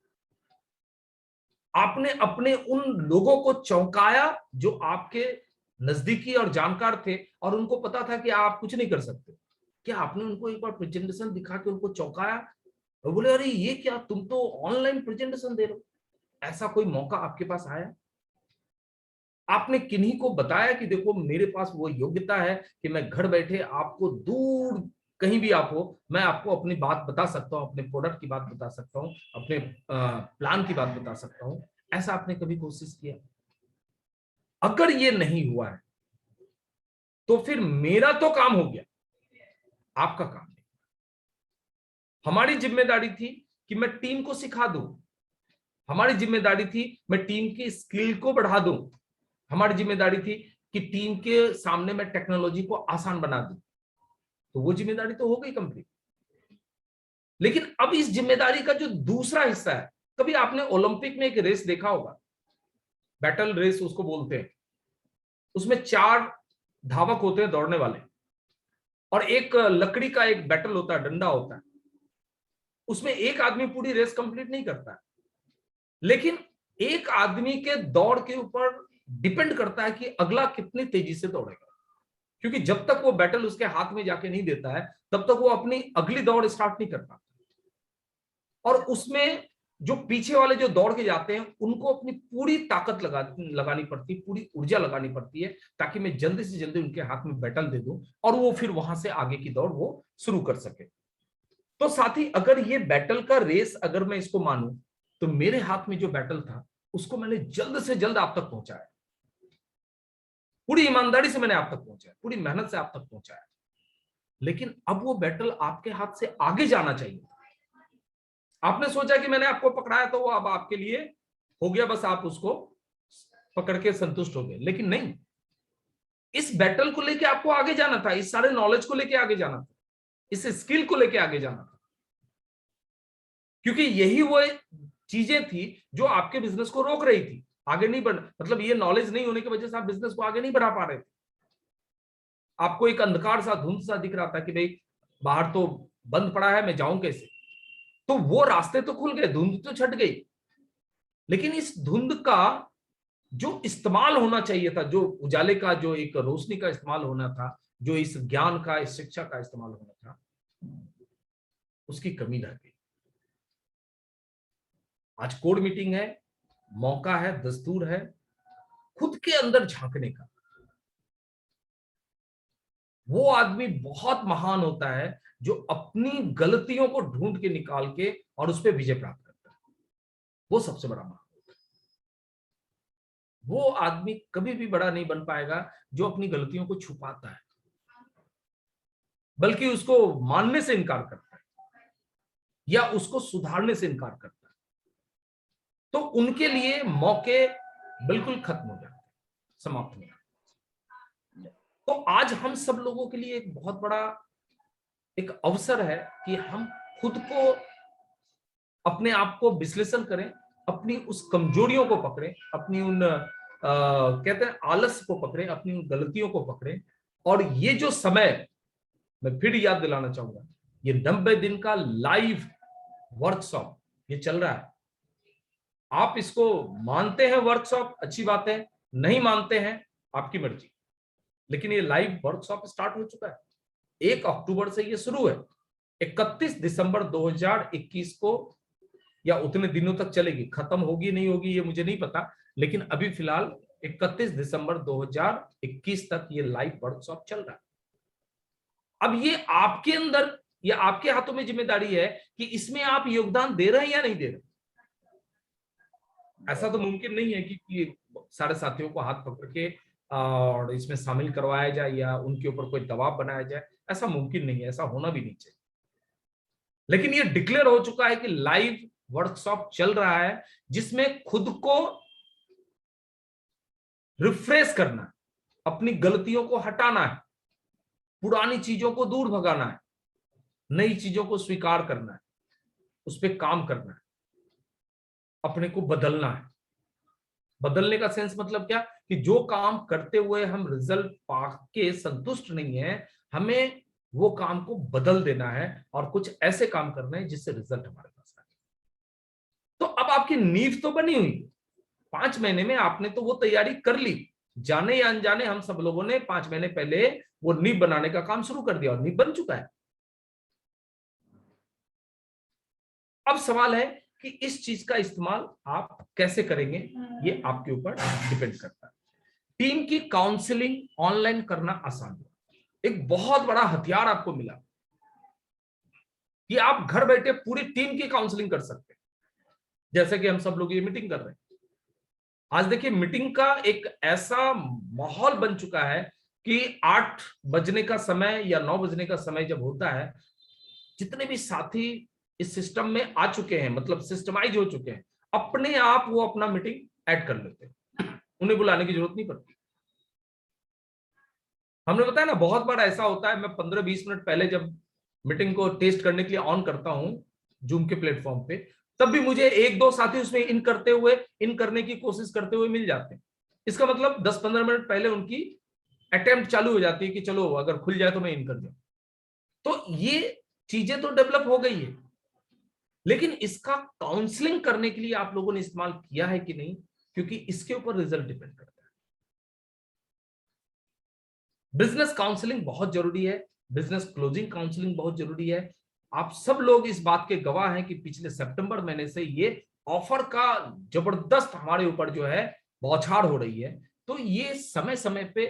आपने अपने उन लोगों को चौंकाया जो आपके नजदीकी और जानकार थे और उनको पता था कि आप कुछ नहीं कर सकते? क्या आपने उनको एक बार प्रेजेंटेशन दिखा के उनको चौंकाया और बोले अरे ये क्या, तुम तो ऑनलाइन प्रेजेंटेशन दे रहे हो? ऐसा कोई मौका आपके पास आया? आपने किन्हीं को बताया कि देखो मेरे पास वो योग्यता है कि मैं घर बैठे आपको दूर कहीं भी आप हो, मैं आपको अपनी बात बता सकता हूं, अपने प्रोडक्ट की बात बता सकता हूं, अपने प्लान की बात बता सकता हूं? ऐसा आपने कभी कोशिश किया? अगर ये नहीं हुआ है तो फिर मेरा तो काम हो गया, आपका काम नहीं। हमारी जिम्मेदारी थी कि मैं टीम को सिखा दूं, हमारी जिम्मेदारी थी मैं टीम की स्किल को बढ़ा दूं, हमारी जिम्मेदारी थी कि टीम के सामने मैं टेक्नोलॉजी को आसान बना दूं, तो वो जिम्मेदारी तो हो गई कंप्लीट। लेकिन अब इस जिम्मेदारी का जो दूसरा हिस्सा है, कभी आपने ओलंपिक में एक रेस देखा होगा, बैटल रेस उसको बोलते हैं, उसमें 4 धावक होते हैं दौड़ने वाले, और एक लकड़ी का एक बैटल होता है, डंडा होता है, उसमें एक आदमी पूरी रेस कंप्लीट नहीं करता है, लेकिन एक आदमी के दौड़ के ऊपर डिपेंड करता है कि अगला कितनी तेजी से दौड़ेगा, क्योंकि जब तक वो बैटल उसके हाथ में जाके नहीं देता है तब तक वो अपनी अगली दौड़ स्टार्ट नहीं कर पाता। और उसमें जो पीछे वाले जो दौड़ के जाते हैं उनको अपनी पूरी ताकत लगानी पड़ती है, पूरी ऊर्जा लगानी पड़ती है, ताकि मैं जल्दी से जल्दी उनके हाथ में बैटल दे दूं और वो फिर वहां से आगे की दौड़ वो शुरू कर सके। तो साथी, अगर ये बैटल का रेस अगर मैं इसको मानूं, तो मेरे हाथ में जो बैटल था उसको मैंने जल्द से जल्द आप तक पहुंचाया, पूरी ईमानदारी से मैंने आप तक पहुंचाया, पूरी मेहनत से आप तक पहुंचाया। लेकिन अब वो बैटल आपके हाथ से आगे जाना चाहिए। आपने सोचा कि मैंने आपको पकड़ाया तो वो अब आपके लिए हो गया, बस आप उसको पकड़ के संतुष्ट हो गए, लेकिन नहीं, इस बैटल को लेके आपको आगे जाना था, इस सारे नॉलेज को लेके आगे जाना था, इस स्किल को लेके आगे जाना था, क्योंकि यही वो चीजें थी जो आपके बिजनेस को रोक रही थी, आगे नहीं बढ़, मतलब ये नॉलेज नहीं होने की वजह से आप बिजनेस को आगे नहीं बढ़ा पा रहे थे। आपको एक अंधकार सा, धुंध सा दिख रहा था कि भाई बाहर तो बंद पड़ा है, मैं जाऊं कैसे, तो वो रास्ते तो खुल गए, धुंध तो छट गई, लेकिन इस धुंध का जो इस्तेमाल होना चाहिए था, जो उजाले का, जो एक रोशनी का इस्तेमाल होना था, जो इस ज्ञान का, इस शिक्षा का इस्तेमाल होना था, उसकी कमी रह गई। आज कोड मीटिंग है, मौका है, दस्तूर है खुद के अंदर झांकने का। वो आदमी बहुत महान होता है जो अपनी गलतियों को ढूंढ के निकाल के और उस पर विजय प्राप्त करता है, वो सबसे बड़ा महान होता है। वो आदमी कभी भी बड़ा नहीं बन पाएगा जो अपनी गलतियों को छुपाता है, बल्कि उसको मानने से इनकार करता है या उसको सुधारने से इनकार करता है, तो उनके लिए मौके बिल्कुल खत्म हो जाते हैं, समाप्त हो जाते हैं। तो आज हम सब लोगों के लिए एक बहुत बड़ा एक अवसर है कि हम खुद को, अपने आप को विश्लेषण करें, अपनी उस कमजोरियों को पकड़ें, अपनी उन कहते हैं आलस को पकड़ें, अपनी उन गलतियों को पकड़ें। और ये जो समय, मैं फिर याद दिलाना चाहूंगा, ये 90 दिन का लाइव वर्कशॉप ये चल रहा है। आप इसको मानते हैं वर्कशॉप, अच्छी बात है, नहीं मानते हैं आपकी मर्जी, लेकिन ये लाइव वर्कशॉप स्टार्ट हो चुका है। 1 अक्टूबर से ये शुरू है, 31 दिसंबर 2021 को, या उतने दिनों तक चलेगी, खत्म होगी नहीं होगी ये मुझे नहीं पता, लेकिन अभी फिलहाल 31 दिसंबर 2021 तक ये लाइव वर्कशॉप चल रहा है। अब ये आपके अंदर या आपके हाथों में जिम्मेदारी है कि इसमें आप योगदान दे रहे हैं या नहीं दे रहे। ऐसा तो मुमकिन नहीं है कि सारे साथियों को हाथ पकड़ के और इसमें शामिल करवाया जाए या उनके ऊपर कोई दबाव बनाया जाए, ऐसा मुमकिन नहीं है, ऐसा होना भी नहीं चाहिए। लेकिन ये डिक्लेयर हो चुका है कि लाइव वर्कशॉप चल रहा है, जिसमें खुद को रिफ्रेश करना है, अपनी गलतियों को हटाना है, पुरानी चीजों को दूर भगाना है, नई चीजों को स्वीकार करना है, उस पर काम करना है, अपने को बदलना है। बदलने का सेंस मतलब क्या, कि जो काम करते हुए हम रिजल्ट पाके संतुष्ट नहीं है, हमें वो काम को बदल देना है और कुछ ऐसे काम करना है जिससे रिजल्ट हमारे पास आए। तो अब आपकी नींव तो बनी हुई, 5 महीने में आपने तो वो तैयारी कर ली, जाने या अनजाने हम सब लोगों ने 5 महीने पहले वो नींव बनाने का काम शुरू कर दिया और नींव बन चुका है। अब सवाल है कि इस चीज का इस्तेमाल आप कैसे करेंगे, ये आपके ऊपर डिपेंड करता है। टीम की काउंसलिंग ऑनलाइन करना आसान है, एक बहुत बड़ा हथियार आपको मिला कि आप घर बैठे पूरी टीम की काउंसलिंग कर सकते हैं, जैसे कि हम सब लोग ये मीटिंग कर रहे हैं। आज देखिए, मीटिंग का एक ऐसा माहौल बन चुका है कि 8 बजने का समय या 9 बजने का समय जब होता है, जितने भी साथी इस सिस्टम में आ चुके हैं, मतलब सिस्टमाइज हो चुके हैं, अपने आप वो अपना मीटिंग ऐड कर लेते हैं, उन्हें बुलाने की जरूरत नहीं पड़ती। हमने बताया ना, बहुत बार ऐसा होता है, मैं 15-20 मिनट पहले जब मीटिंग को टेस्ट करने के लिए ऑन करता हूं जूम के प्लेटफॉर्म पे, तब भी मुझे एक दो साथी उसमें इन करने की कोशिश करते हुए मिल जाते हैं। इसका मतलब 10-15 मिनट पहले उनकी अटेम्प्ट चालू हो जाती है कि चलो अगर खुल जाए तो मैं इन कर दूं। तो ये चीजें तो डेवलप हो गई है, लेकिन इसका काउंसलिंग करने के लिए आप लोगों ने इस्तेमाल किया है कि नहीं, क्योंकि इसके ऊपर रिजल्ट डिपेंड करता है। बिजनेस काउंसलिंग बहुत जरूरी है, बिजनेस क्लोजिंग काउंसलिंग बहुत जरूरी है। आप सब लोग इस बात के गवाह हैं कि पिछले सितंबर महीने से ये ऑफर का जबरदस्त हमारे ऊपर जो है बौछार हो रही है। तो ये समय समय पे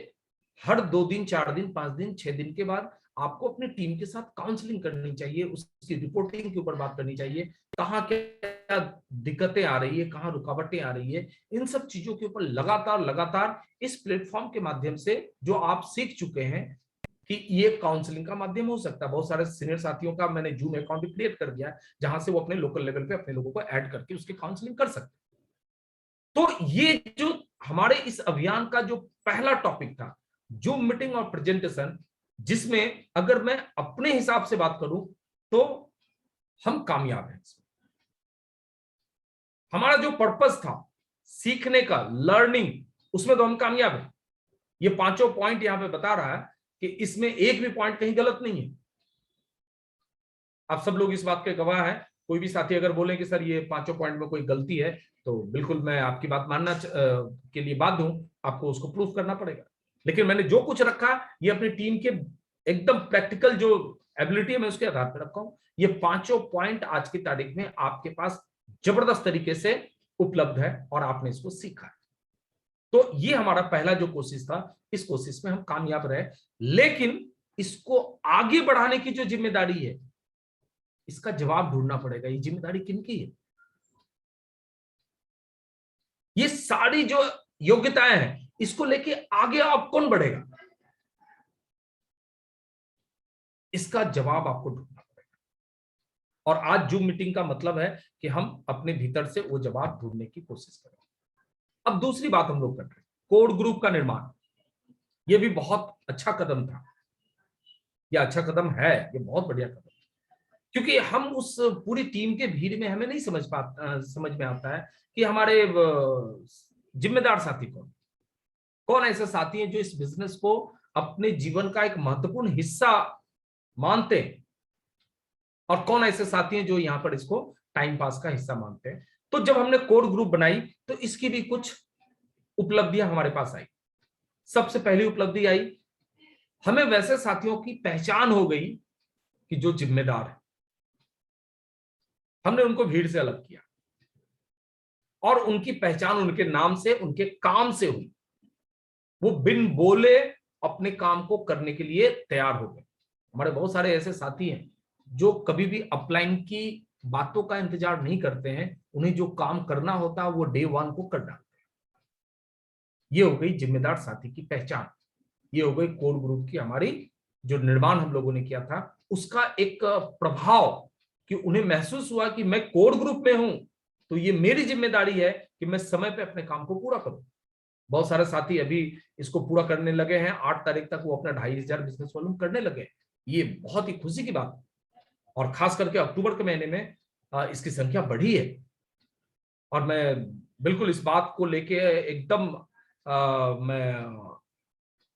हर 2 दिन, 4 दिन, 5 दिन, 6 दिन के बाद आपको अपनी टीम के साथ काउंसलिंग करनी चाहिए, उसकी रिपोर्टिंग के ऊपर बात करनी चाहिए, कहाँ क्या दिक्कतें आ रही है, कहाँ रुकावटें आ रही है, इन सब चीजों के ऊपर लगातार लगातार इस प्लेटफॉर्म के माध्यम से जो आप सीख चुके हैं कि ये काउंसलिंग का माध्यम हो सकता है। बहुत सारे सीनियर साथियों का मैंने जूम अकाउंट भी क्रिएट कर दिया है, जहां से वो अपने लोकल लेवल पे अपने लोगों को ऐड करके उसकी काउंसलिंग कर सकते हैं। तो ये जो हमारे इस अभियान का जो पहला टॉपिक था, जूम मीटिंग और प्रेजेंटेशन, जिसमें अगर मैं अपने हिसाब से बात करूं तो हम कामयाब हैं। हमारा जो पर्पस था सीखने का, लर्निंग, उसमें तो हम कामयाब हैं। ये पांचों पॉइंट यहां पे बता रहा है कि इसमें एक भी पॉइंट कहीं गलत नहीं है। आप सब लोग इस बात के गवाह हैं। कोई भी साथी अगर बोले कि सर ये पांचों पॉइंट में कोई गलती है, तो बिल्कुल मैं आपकी बात मानना के लिए बाध्य हूं, आपको उसको प्रूफ करना पड़ेगा। लेकिन मैंने जो कुछ रखा ये अपनी टीम के एकदम प्रैक्टिकल जो एबिलिटी है मैं उसके आधार पर रखा हूं। ये पांचों पॉइंट आज की तारीख में आपके पास जबरदस्त तरीके से उपलब्ध है और आपने इसको सीखा है। तो ये हमारा पहला जो कोशिश था, इस कोशिश में हम कामयाब रहे। लेकिन इसको आगे बढ़ाने की जो जिम्मेदारी है, इसका जवाब ढूंढना पड़ेगा। ये जिम्मेदारी किनकी है? ये सारी जो योग्यताएं हैं, इसको लेके आगे आप कौन बढ़ेगा? इसका जवाब आपको ढूंढना पड़ेगा। और आज जूम मीटिंग का मतलब है कि हम अपने भीतर से वो जवाब ढूंढने की कोशिश करें। अब दूसरी बात हम लोग कर रहे हैं, कोड ग्रुप का निर्माण। ये भी बहुत अच्छा कदम था, ये अच्छा कदम है, ये बहुत बढ़िया कदम, क्योंकि हम उस पूरी टीम के भीड़ में हमें नहीं समझ में आता है कि हमारे जिम्मेदार साथी कौन कौन ऐसे साथी हैं जो इस बिजनेस को अपने जीवन का एक महत्वपूर्ण हिस्सा मानते हैं, और कौन ऐसे साथी हैं जो यहाँ पर इसको टाइम पास का हिस्सा मानते हैं। तो जब हमने कोड ग्रुप बनाई तो इसकी भी कुछ उपलब्धियां हमारे पास आई। सबसे पहली उपलब्धि आई, हमें वैसे साथियों की पहचान हो गई कि जो जिम्मेदार है। हमने उनको भीड़ से अलग किया और उनकी पहचान उनके नाम से, उनके काम से हुई। वो बिन बोले अपने काम को करने के लिए तैयार हो गए। हमारे बहुत सारे ऐसे साथी हैं जो कभी भी अपलाइन की बातों का इंतजार नहीं करते हैं, उन्हें जो काम करना होता है वो डे 1 को कर डालते हैं। ये हो गई जिम्मेदार साथी की पहचान। ये हो गई कोर ग्रुप की हमारी जो निर्माण हम लोगों ने किया था उसका एक प्रभाव, कि उन्हें महसूस हुआ कि मैं कोर ग्रुप में हूं तो ये मेरी जिम्मेदारी है कि मैं समय पे अपने काम को पूरा करूं। बहुत सारे साथी अभी इसको पूरा करने लगे हैं। 8 तारीख तक वो अपना 2500 बिजनेस वॉल्यूम करने लगे। ये बहुत ही खुशी की बात, और खास करके अक्टूबर के महीने में इसकी संख्या बढ़ी है। और मैं बिल्कुल इस बात को लेके एकदम मैं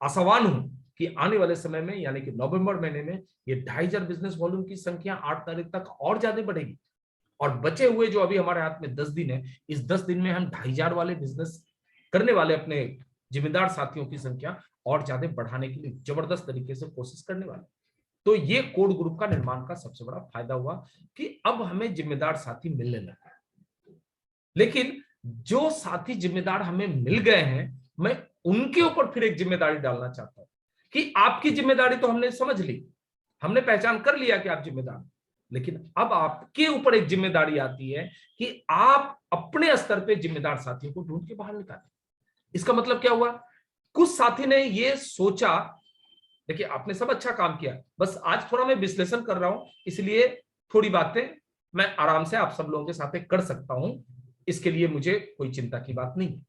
आशावान हूं कि आने वाले समय में यानी कि नवंबर महीने में ये 2500 बिजनेस वॉल्यूम की संख्या 8 तारीख तक और ज्यादा बढ़ेगी। और बचे हुए जो अभी हमारे हाथ में 10 दिन है, इस 10 दिन में हम 2500 वाले बिजनेस करने वाले अपने जिम्मेदार साथियों की संख्या और ज्यादा बढ़ाने के लिए जबरदस्त तरीके से कोशिश करने वाले। तो ये कोड ग्रुप का निर्माण का सबसे बड़ा फायदा हुआ कि अब हमें जिम्मेदार साथी मिलने लगे। लेकिन जो साथी जिम्मेदार हमें मिल गए हैं, मैं उनके ऊपर फिर एक जिम्मेदारी डालना चाहता हूं कि आपकी जिम्मेदारी तो हमने समझ ली, हमने पहचान कर लिया कि आप जिम्मेदार, लेकिन अब आपके ऊपर एक जिम्मेदारी आती है कि आप अपने स्तर पे जिम्मेदार साथियों को ढूंढ के बाहर निकालें। इसका मतलब क्या हुआ? कुछ साथी ने ये सोचा, देखिए आपने सब अच्छा काम किया, बस आज थोड़ा मैं विश्लेषण कर रहा हूं, इसलिए थोड़ी बातें मैं आराम से आप सब लोगों के साथ कर सकता हूं। इसके लिए मुझे कोई चिंता की बात नहीं।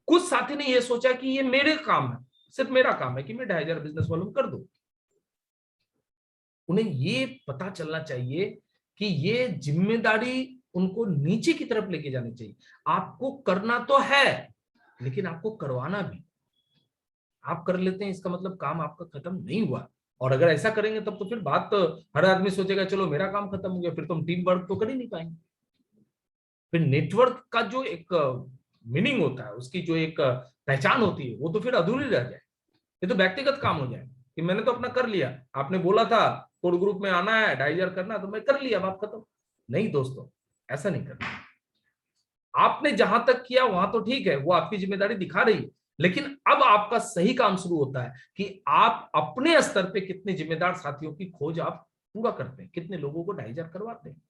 कुछ साथी ने यह सोचा कि ये मेरे काम है, सिर्फ मेरा काम है कि मैं 2,500 बिजनेस वॉल्यूम कर दूं। उन्हें ये पता चलना चाहिए कि ये जिम्मेदारी उनको नीचे की तरफ लेके जानी चाहिए। आपको करना तो है, लेकिन आपको करवाना भी। आप कर लेते हैं इसका मतलब काम आपका खत्म नहीं हुआ। और अगर ऐसा करेंगे तब तो फिर बात तो हर आदमी सोचेगा चलो मेरा काम खत्म हो गया, फिर तुम टीम वर्क तो कर ही नहीं पाएंगे। फिर नेटवर्क का जो एक मीनिंग होता है, उसकी जो एक पहचान होती है, वो तो फिर अधूरी रह जाए। ये तो व्यक्तिगत काम हो जाए कि मैंने तो अपना कर लिया, आपने बोला था कोर ग्रुप में आना है, 2,500 करना, तो मैं कर लिया, बात खत्म। नहीं दोस्तों, ऐसा नहीं करना। आपने जहां तक किया वहां तो ठीक है, वो आपकी जिम्मेदारी दिखा रही है, लेकिन अब आपका सही काम शुरू होता है कि आप अपने स्तर पे कितने जिम्मेदार साथियों की खोज आप पूरा करते हैं, कितने लोगों को 2,500 करवाते हैं।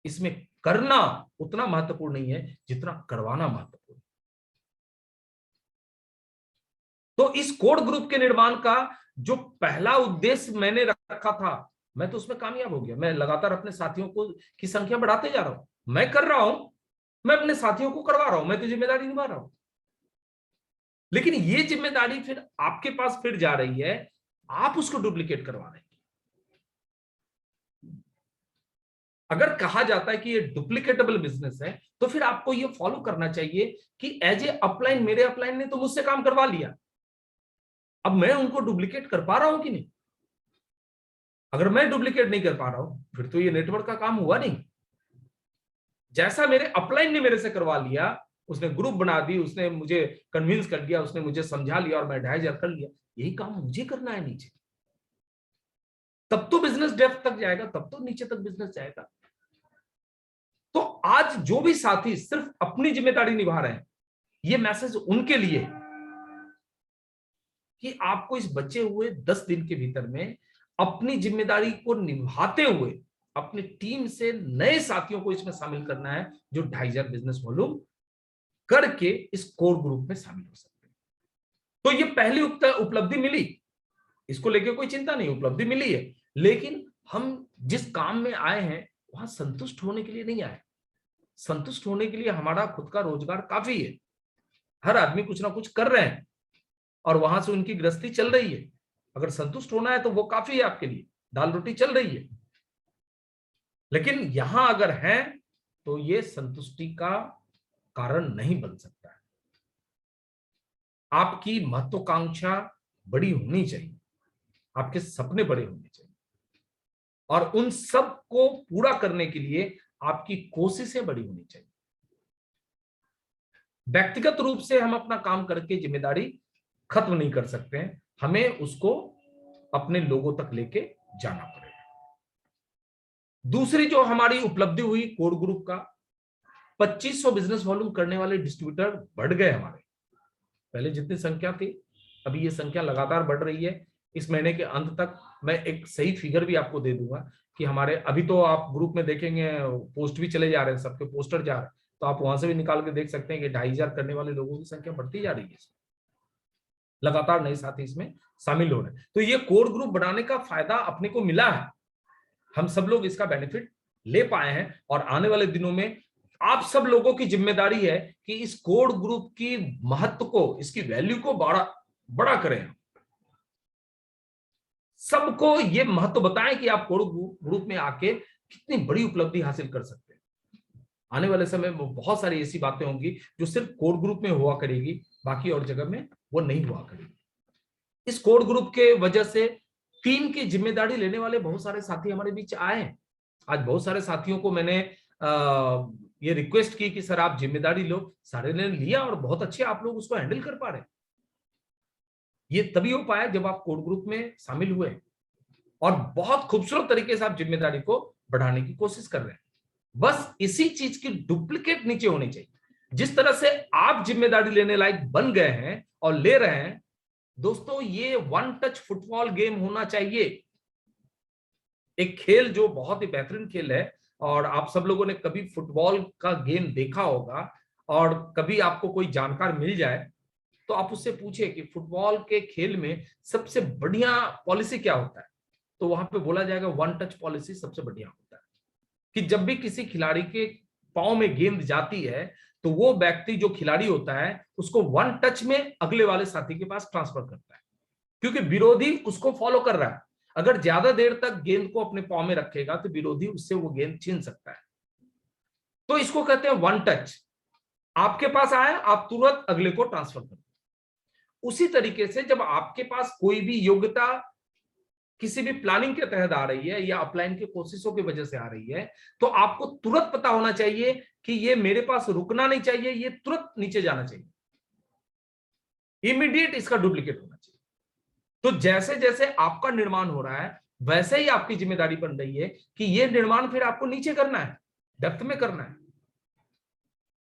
इसमें करना उतना महत्वपूर्ण नहीं है जितना करवाना महत्वपूर्ण। तो इस कोड ग्रुप के निर्माण का जो पहला उद्देश्य मैंने रखा था, मैं तो उसमें कामयाब हो गया। मैं लगातार अपने साथियों को की संख्या बढ़ाते जा रहा हूं, मैं कर रहा हूं, मैं अपने साथियों को करवा रहा हूं, मैं तो जिम्मेदारी निभा रहा हूं। लेकिन ये जिम्मेदारी फिर आपके पास फिर जा रही है, आप उसको डुप्लीकेट करवा रहे हैं। अगर कहा जाता है कि ये डुप्लीकेटेबल बिजनेस है, तो फिर आपको ये फॉलो करना चाहिए कि एज ए अपलाइन, मेरे अपलाइन ने तो मुझसे काम करवा लिया, अब मैं उनको डुप्लीकेट कर पा रहा हूं कि नहीं। अगर मैं डुप्लीकेट नहीं कर पा रहा हूं, फिर तो ये नेटवर्क का काम हुआ नहीं। जैसा मेरे अपलाइन ने मेरे से करवा लिया, उसने ग्रुप बना दी, उसने मुझे कन्विंस कर दिया, उसने मुझे समझा लिया और मैं 2,500 कर लिया, यही काम मुझे करना है नीचे। तब तो बिजनेस डेप्थ तक जाएगा, तब तो नीचे तक बिजनेस जाएगा। तो आज जो भी साथी सिर्फ अपनी जिम्मेदारी निभा रहे हैं, ये मैसेज उनके लिए कि आपको इस बचे हुए 10 दिन के भीतर में अपनी जिम्मेदारी को निभाते हुए अपनी टीम से नए साथियों को इसमें शामिल करना है, जो 2,500 बिजनेस वॉल्यूम करके इस कोर ग्रुप में शामिल हो सकते हैं। तो ये पहली उपलब्धि मिली, इसको लेके कोई चिंता नहीं, उपलब्धि मिली है। लेकिन हम जिस काम में आए हैं वहां संतुष्ट होने के लिए नहीं आए। संतुष्ट होने के लिए हमारा खुद का रोजगार काफी है, हर आदमी कुछ ना कुछ कर रहे हैं और वहां से उनकी गृहस्थी चल रही है। अगर संतुष्ट होना है तो वो काफी है आपके लिए, दाल रोटी चल रही है। लेकिन यहां अगर है तो ये संतुष्टि का कारण नहीं बन सकता है। आपकी महत्वाकांक्षा बड़ी होनी चाहिए, आपके सपने बड़े होने चाहिए, और उन सब को पूरा करने के लिए आपकी कोशिशें बड़ी होनी चाहिए। व्यक्तिगत रूप से हम अपना काम करके जिम्मेदारी खत्म नहीं कर सकते हैं, हमें उसको अपने लोगों तक लेके जाना पड़ेगा। दूसरी जो हमारी उपलब्धि हुई कोर ग्रुप का, 2,500 बिजनेस वॉल्यूम करने वाले डिस्ट्रीब्यूटर बढ़ गए हमारे। पहले जितनी संख्या थी, अभी ये संख्या लगातार बढ़ रही है। इस महीने के अंत तक मैं एक सही फिगर भी आपको दे दूंगा कि हमारे, अभी तो आप ग्रुप में देखेंगे पोस्ट भी चले जा रहे हैं, सबके पोस्टर जा रहे हैं, तो आप वहां से भी निकाल के देख सकते हैं कि 2,500 करने वाले लोगों की संख्या बढ़ती जा रही है। लगातार नए साथी इसमें शामिल हो रहे हैं। तो ये कोर ग्रुप बनाने का फायदा अपने को मिला है, हम सब लोग इसका बेनिफिट ले पाए हैं। और आने वाले दिनों में आप सब लोगों की जिम्मेदारी है कि इस कोर ग्रुप की महत्व को, इसकी वैल्यू को बड़ा करें। सबको ये महत्व बताएं कि आप कोर ग्रुप में आके कितनी बड़ी उपलब्धि हासिल कर सकते हैं। आने वाले समय में बहुत सारी ऐसी बातें होंगी जो सिर्फ कोर ग्रुप में हुआ करेगी, बाकी और जगह में वो नहीं हुआ करेगी। इस कोर ग्रुप के वजह से टीम की जिम्मेदारी लेने वाले बहुत सारे साथी हमारे बीच आए हैं। आज बहुत सारे साथियों को मैंने ये रिक्वेस्ट की कि सर आप जिम्मेदारी लो, सारे ने लिया और बहुत अच्छे आप लोग उसको हैंडल कर पा रहे हैं। ये तभी हो पाया जब आप कोर ग्रुप में शामिल हुए और बहुत खूबसूरत तरीके से आप जिम्मेदारी को बढ़ाने की कोशिश कर रहे हैं। बस इसी चीज की डुप्लीकेट नीचे होनी चाहिए। जिस तरह से आप जिम्मेदारी लेने लायक बन गए हैं और ले रहे हैं, दोस्तों ये वन टच फुटबॉल गेम होना चाहिए। एक खेल जो बहुत ही बेहतरीन खेल है, और आप सब लोगों ने कभी फुटबॉल का गेम देखा होगा, और कभी आपको कोई जानकार मिल जाए तो आप उससे पूछे कि फुटबॉल के खेल में सबसे बढ़िया पॉलिसी क्या होता है, तो वहां पे बोला जाएगा वन टच पॉलिसी सबसे बढ़िया होता है। कि जब भी किसी खिलाड़ी के पांव में गेंद जाती है तो वो व्यक्ति जो खिलाड़ी होता है उसको वन टच में अगले वाले साथी के पास ट्रांसफर करता है, क्योंकि विरोधी उसको फॉलो कर रहा है। अगर ज्यादा देर तक गेंद को अपने पांव में रखेगा तो विरोधी उससे वो गेंद छीन सकता है। तो इसको कहते हैं वन टच। आपके पास आया, आप तुरंत अगले को ट्रांसफर कर दो। उसी तरीके से जब आपके पास कोई भी योग्यता किसी भी प्लानिंग के तहत आ रही है या अपलाइन की कोशिशों की वजह से आ रही है, तो आपको तुरंत पता होना चाहिए कि ये मेरे पास रुकना नहीं चाहिए, ये तुरंत नीचे जाना चाहिए, इमीडिएट इसका डुप्लीकेट होना चाहिए। तो जैसे जैसे आपका निर्माण हो रहा है वैसे ही आपकी जिम्मेदारी बन रही है कि ये निर्माण फिर आपको नीचे करना है, डेप्थ में करना है।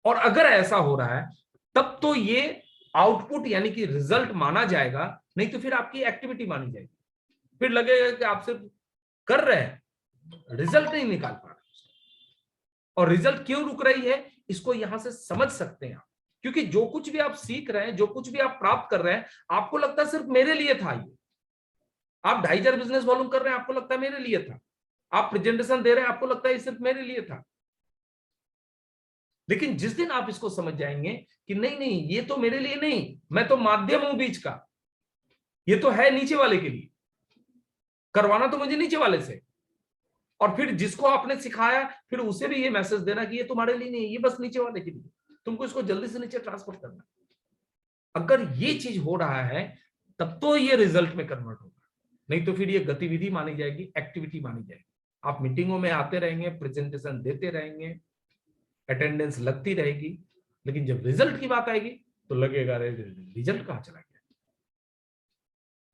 और अगर ऐसा हो रहा है तब तो ये आउटपुट यानी कि रिजल्ट माना जाएगा, नहीं तो फिर आपकी एक्टिविटी मानी जाएगी। फिर लगेगा कि आप सिर्फ कर रहे हैं, रिजल्ट नहीं निकाल पा रहे। और रिजल्ट क्यों रुक रही है इसको यहां से समझ सकते हैं आप, क्योंकि जो कुछ भी आप सीख रहे हैं, जो कुछ भी आप प्राप्त कर रहे हैं, आपको लगता है सिर्फ मेरे लिए था। ये आप 2,500 बिजनेस वॉल्यूम कर रहे हैं, आपको लगता है मेरे लिए था। आप प्रेजेंटेशन दे रहे हैं, आपको लगता है ये सिर्फ मेरे लिए था। लेकिन जिस दिन आप इसको समझ जाएंगे कि नहीं नहीं ये तो मेरे लिए नहीं, मैं तो माध्यम हूं बीच का, ये तो है नीचे वाले के लिए, करवाना तो मुझे नीचे वाले से। और फिर जिसको आपने सिखाया फिर उसे भी ये मैसेज देना कि ये तुम्हारे लिए नहीं, ये बस नीचे वाले के लिए, तुमको इसको जल्दी से नीचे ट्रांसफर करना। अगर ये चीज हो रहा है तब तो ये रिजल्ट में कन्वर्ट होगा, नहीं तो फिर ये गतिविधि मानी जाएगी, एक्टिविटी मानी जाएगी। आप मीटिंगों में आते रहेंगे, प्रेजेंटेशन देते रहेंगे, अटेंडेंस लगती रहेगी, लेकिन जब रिजल्ट की बात आएगी तो लगेगा अरे रिजल्ट कहां चला गया,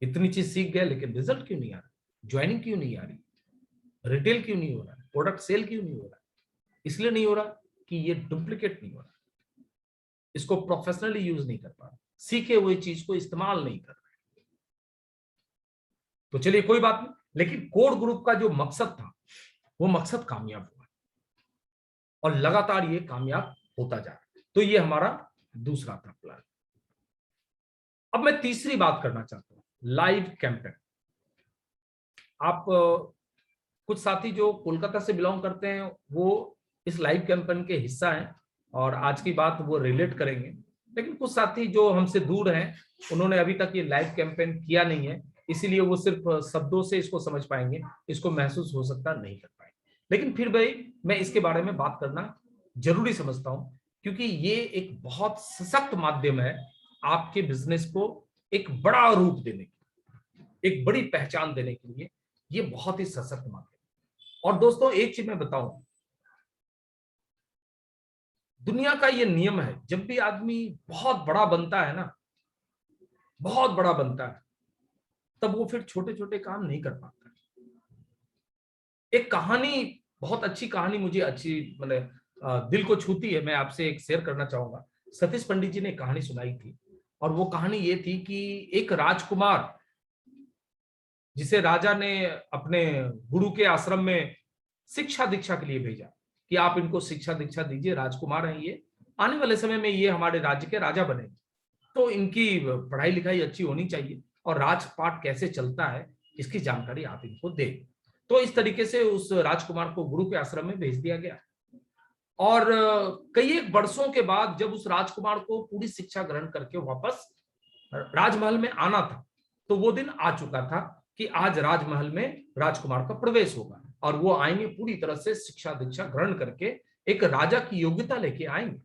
इतनी चीज सीख गए लेकिन रिजल्ट क्यों नहीं आ रहा, ज्वाइनिंग क्यों नहीं आ रही, रिटेल क्यों नहीं हो रहा, प्रोडक्ट सेल क्यों नहीं हो रहा। इसलिए नहीं हो रहा कि ये डुप्लीकेट नहीं हो रहा, इसको प्रोफेशनली यूज नहीं कर पा रहा, सीखे हुए चीज को इस्तेमाल नहीं कर रहा। तो चलिए कोई बात नहीं, लेकिन कोर ग्रुप का जो मकसद था वो मकसद कामयाब हुआ और लगातार ये कामयाब होता जा रहा है। तो ये हमारा दूसरा था प्लान। अब मैं तीसरी बात करना चाहता हूं, लाइव कैंपेन। आप कुछ साथी जो कोलकाता से बिलोंग करते हैं वो इस लाइव कैंपेन के हिस्सा हैं और आज की बात वो रिलेट करेंगे, लेकिन कुछ साथी जो हमसे दूर हैं उन्होंने अभी तक ये लाइव कैंपेन किया नहीं है, इसीलिए वो सिर्फ शब्दों से इसको समझ पाएंगे, इसको महसूस हो सकता नहीं कर पाएंगे। लेकिन फिर भाई मैं इसके बारे में बात करना जरूरी समझता हूं, क्योंकि ये एक बहुत सशक्त माध्यम है आपके बिजनेस को एक बड़ा रूप देने के, एक बड़ी पहचान देने के लिए ये बहुत ही सशक्त माध्यम। और दोस्तों एक चीज मैं बताऊं, दुनिया का ये नियम है, जब भी आदमी बहुत बड़ा बनता है ना, बहुत बड़ा बनता है, तब वो फिर छोटे छोटे काम नहीं कर पाता। एक कहानी, बहुत अच्छी कहानी मुझे अच्छी मतलब दिल को छूती है, मैं आपसे एक शेयर करना चाहूंगा। सतीश पंडित जी ने कहानी सुनाई थी और वो कहानी ये थी कि एक राजकुमार जिसे राजा ने अपने गुरु के आश्रम में शिक्षा दीक्षा के लिए भेजा कि आप इनको शिक्षा दीक्षा दीजिए, राजकुमार हैं ये, आने वाले समय में ये हमारे राज्य के राजा बनेंगे, तो इनकी पढ़ाई लिखाई अच्छी होनी चाहिए और राजपाट कैसे चलता है इसकी जानकारी आप इनको दें। तो इस तरीके से उस राजकुमार को गुरु के आश्रम में भेज दिया गया। और कई एक वर्षों के बाद जब उस राजकुमार को पूरी शिक्षा ग्रहण करके वापस राजमहल में आना था, तो वो दिन आ चुका था कि आज राजमहल में राजकुमार का प्रवेश होगा और वो आएंगे पूरी तरह से शिक्षा दीक्षा ग्रहण करके, एक राजा की योग्यता लेके आएंगे।